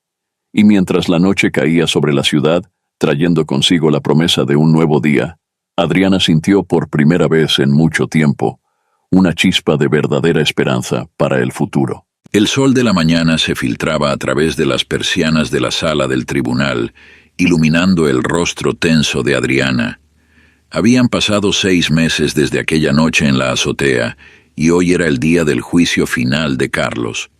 Y mientras la noche caía sobre la ciudad, trayendo consigo la promesa de un nuevo día, Adriana sintió por primera vez en mucho tiempo una chispa de verdadera esperanza para el futuro. El sol de la mañana se filtraba a través de las persianas de la sala del tribunal, iluminando el rostro tenso de Adriana. Habían pasado 6 meses desde aquella noche en la azotea, y hoy era el día del juicio final de Carlos.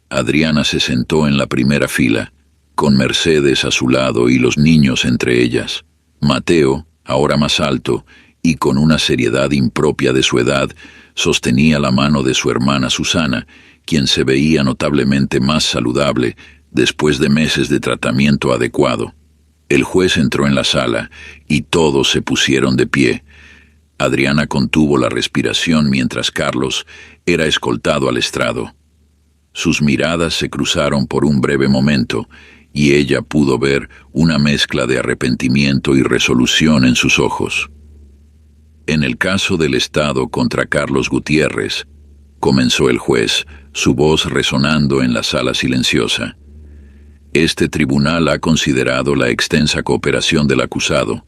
Adriana se sentó en la primera fila, con Mercedes a su lado y los niños entre ellas. Mateo, ahora más alto, y con una seriedad impropia de su edad, sostenía la mano de su hermana Susana, quien se veía notablemente más saludable después de meses de tratamiento adecuado. El juez entró en la sala y todos se pusieron de pie. Adriana contuvo la respiración mientras Carlos era escoltado al estrado. Sus miradas se cruzaron por un breve momento y ella pudo ver una mezcla de arrepentimiento y resolución en sus ojos. En el caso del Estado contra Carlos Gutiérrez, comenzó el juez, su voz resonando en la sala silenciosa. Este tribunal ha considerado la extensa cooperación del acusado,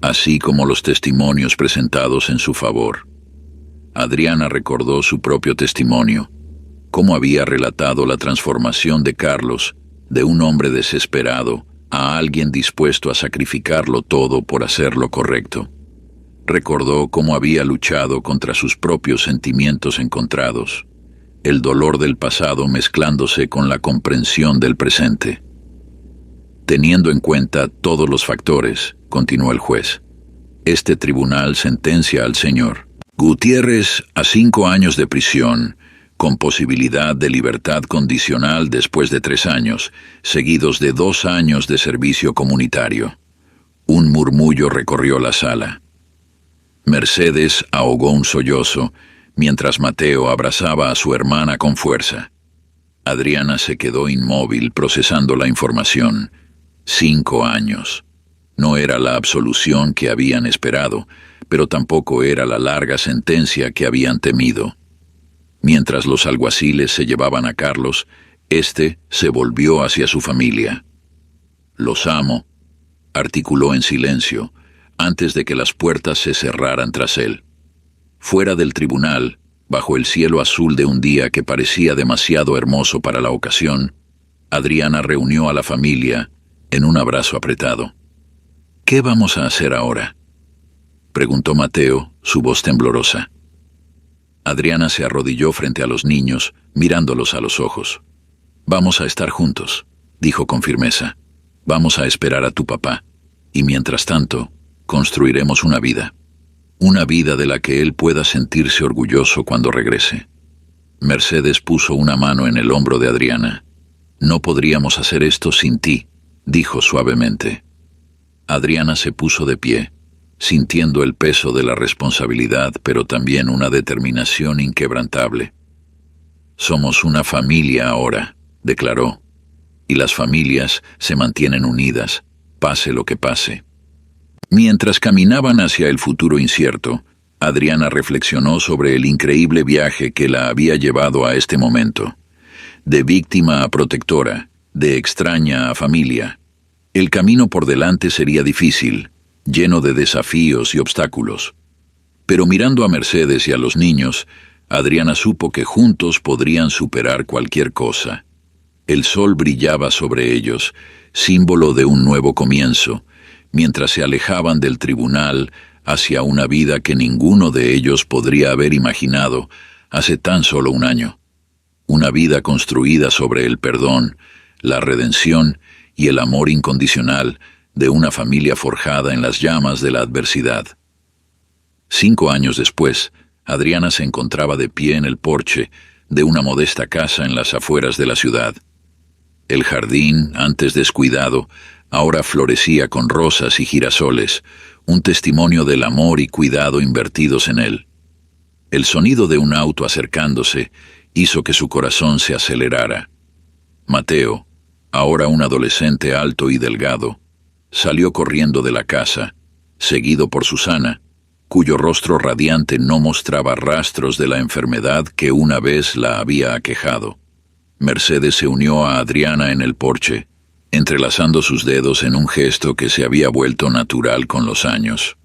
así como los testimonios presentados en su favor. Adriana recordó su propio testimonio, cómo había relatado la transformación de Carlos de un hombre desesperado a alguien dispuesto a sacrificarlo todo por hacer lo correcto. Recordó cómo había luchado contra sus propios sentimientos encontrados, el dolor del pasado mezclándose con la comprensión del presente. Teniendo en cuenta todos los factores, continuó el juez, este tribunal sentencia al señor Gutiérrez a 5 años de prisión, con posibilidad de libertad condicional después de 3 años, seguidos de 2 años de servicio comunitario. Un murmullo recorrió la sala. Mercedes ahogó un sollozo, mientras Mateo abrazaba a su hermana con fuerza. Adriana se quedó inmóvil procesando la información. 5 años. No era la absolución que habían esperado, pero tampoco era la larga sentencia que habían temido. Mientras los alguaciles se llevaban a Carlos, éste se volvió hacia su familia. «Los amo», articuló en silencio, antes de que las puertas se cerraran tras él. Fuera del tribunal, bajo el cielo azul de un día que parecía demasiado hermoso para la ocasión, Adriana reunió a la familia en un abrazo apretado. «¿Qué vamos a hacer ahora?», preguntó Mateo, su voz temblorosa. Adriana se arrodilló frente a los niños, mirándolos a los ojos. «Vamos a estar juntos», dijo con firmeza. «Vamos a esperar a tu papá, y mientras tanto, construiremos una vida de la que él pueda sentirse orgulloso cuando regrese». Mercedes puso una mano en el hombro de Adriana. «No podríamos hacer esto sin ti», dijo suavemente. Adriana se puso de pie, sintiendo el peso de la responsabilidad, pero también una determinación inquebrantable. «Somos una familia ahora», declaró, «y las familias se mantienen unidas, pase lo que pase». Mientras caminaban hacia el futuro incierto, Adriana reflexionó sobre el increíble viaje que la había llevado a este momento. De víctima a protectora, de extraña a familia. El camino por delante sería difícil, lleno de desafíos y obstáculos. Pero mirando a Mercedes y a los niños, Adriana supo que juntos podrían superar cualquier cosa. El sol brillaba sobre ellos, símbolo de un nuevo comienzo, mientras se alejaban del tribunal hacia una vida que ninguno de ellos podría haber imaginado hace tan solo un año. Una vida construida sobre el perdón, la redención y el amor incondicional de una familia forjada en las llamas de la adversidad. 5 años después, Adriana se encontraba de pie en el porche de una modesta casa en las afueras de la ciudad. El jardín, antes descuidado, ahora florecía con rosas y girasoles, un testimonio del amor y cuidado invertidos en él. El sonido de un auto acercándose hizo que su corazón se acelerara. Mateo, ahora un adolescente alto y delgado, salió corriendo de la casa, seguido por Susana, cuyo rostro radiante no mostraba rastros de la enfermedad que una vez la había aquejado. Mercedes se unió a Adriana en el porche, entrelazando sus dedos en un gesto que se había vuelto natural con los años.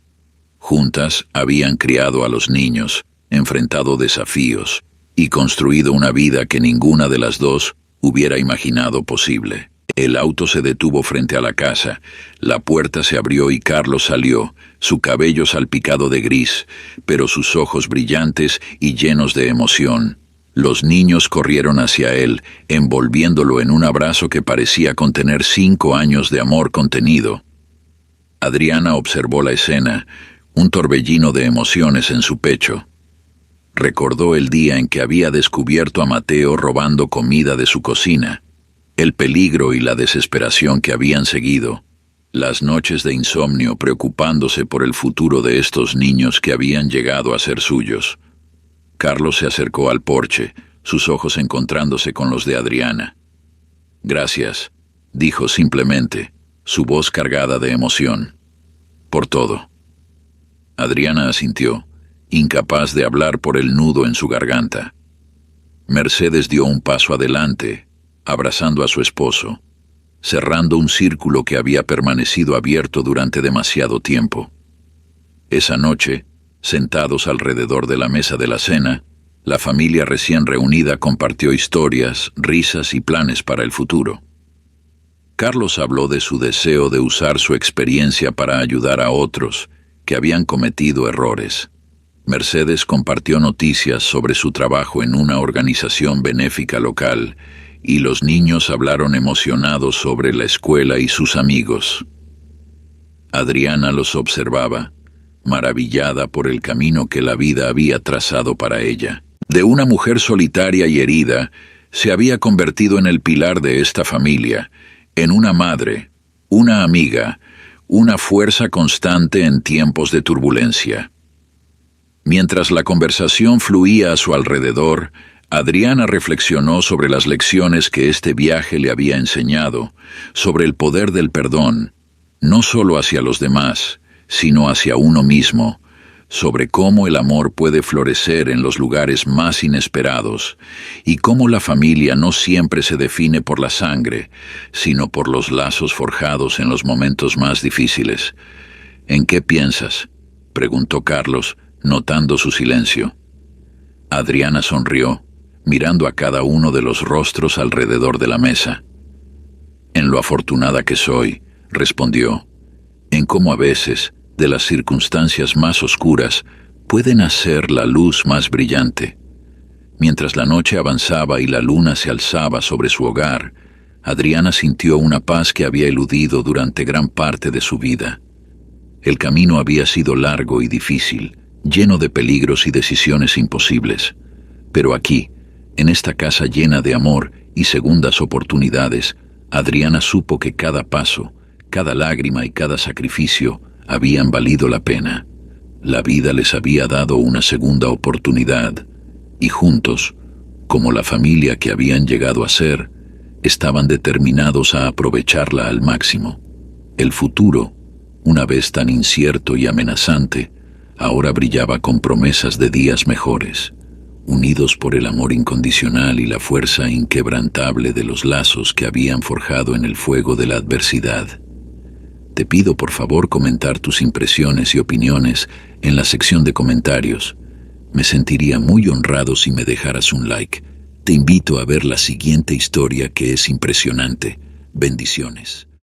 Juntas habían criado a los niños, enfrentado desafíos y construido una vida que ninguna de las dos hubiera imaginado posible. El auto se detuvo frente a la casa, la puerta se abrió y Carlos salió, su cabello salpicado de gris, pero sus ojos brillantes y llenos de emoción. Los niños corrieron hacia él, envolviéndolo en un abrazo que parecía contener 5 años de amor contenido. Adriana observó la escena, un torbellino de emociones en su pecho. Recordó el día en que había descubierto a Mateo robando comida de su cocina, el peligro y la desesperación que habían seguido, las noches de insomnio preocupándose por el futuro de estos niños que habían llegado a ser suyos. Carlos se acercó al porche, sus ojos encontrándose con los de Adriana. «Gracias», dijo simplemente, su voz cargada de emoción. «Por todo». Adriana asintió, incapaz de hablar por el nudo en su garganta. Mercedes dio un paso adelante, abrazando a su esposo, cerrando un círculo que había permanecido abierto durante demasiado tiempo. Esa noche, sentados alrededor de la mesa de la cena, la familia recién reunida compartió historias, risas y planes para el futuro. Carlos habló de su deseo de usar su experiencia para ayudar a otros que habían cometido errores. Mercedes compartió noticias sobre su trabajo en una organización benéfica local y los niños hablaron emocionados sobre la escuela y sus amigos. Adriana los observaba, maravillada por el camino que la vida había trazado para ella. De una mujer solitaria y herida, se había convertido en el pilar de esta familia, en una madre, una amiga, una fuerza constante en tiempos de turbulencia. Mientras la conversación fluía a su alrededor, Adriana reflexionó sobre las lecciones que este viaje le había enseñado, sobre el poder del perdón, no solo hacia los demás, sino hacia uno mismo, sobre cómo el amor puede florecer en los lugares más inesperados y cómo la familia no siempre se define por la sangre, sino por los lazos forjados en los momentos más difíciles. «¿En qué piensas?», preguntó Carlos, notando su silencio. Adriana sonrió, mirando a cada uno de los rostros alrededor de la mesa. «En lo afortunada que soy», respondió, «en cómo a veces, de las circunstancias más oscuras, puede nacer la luz más brillante». Mientras la noche avanzaba y la luna se alzaba sobre su hogar, Adriana sintió una paz que había eludido durante gran parte de su vida. El camino había sido largo y difícil, lleno de peligros y decisiones imposibles. Pero aquí, en esta casa llena de amor y segundas oportunidades, Adriana supo que cada paso, cada lágrima y cada sacrificio habían valido la pena. La vida les había dado una segunda oportunidad, y juntos, como la familia que habían llegado a ser, estaban determinados a aprovecharla al máximo. El futuro, una vez tan incierto y amenazante, ahora brillaba con promesas de días mejores, unidos por el amor incondicional y la fuerza inquebrantable de los lazos que habían forjado en el fuego de la adversidad. Te pido por favor comentar tus impresiones y opiniones en la sección de comentarios. Me sentiría muy honrado si me dejaras un like. Te invito a ver la siguiente historia que es impresionante. Bendiciones.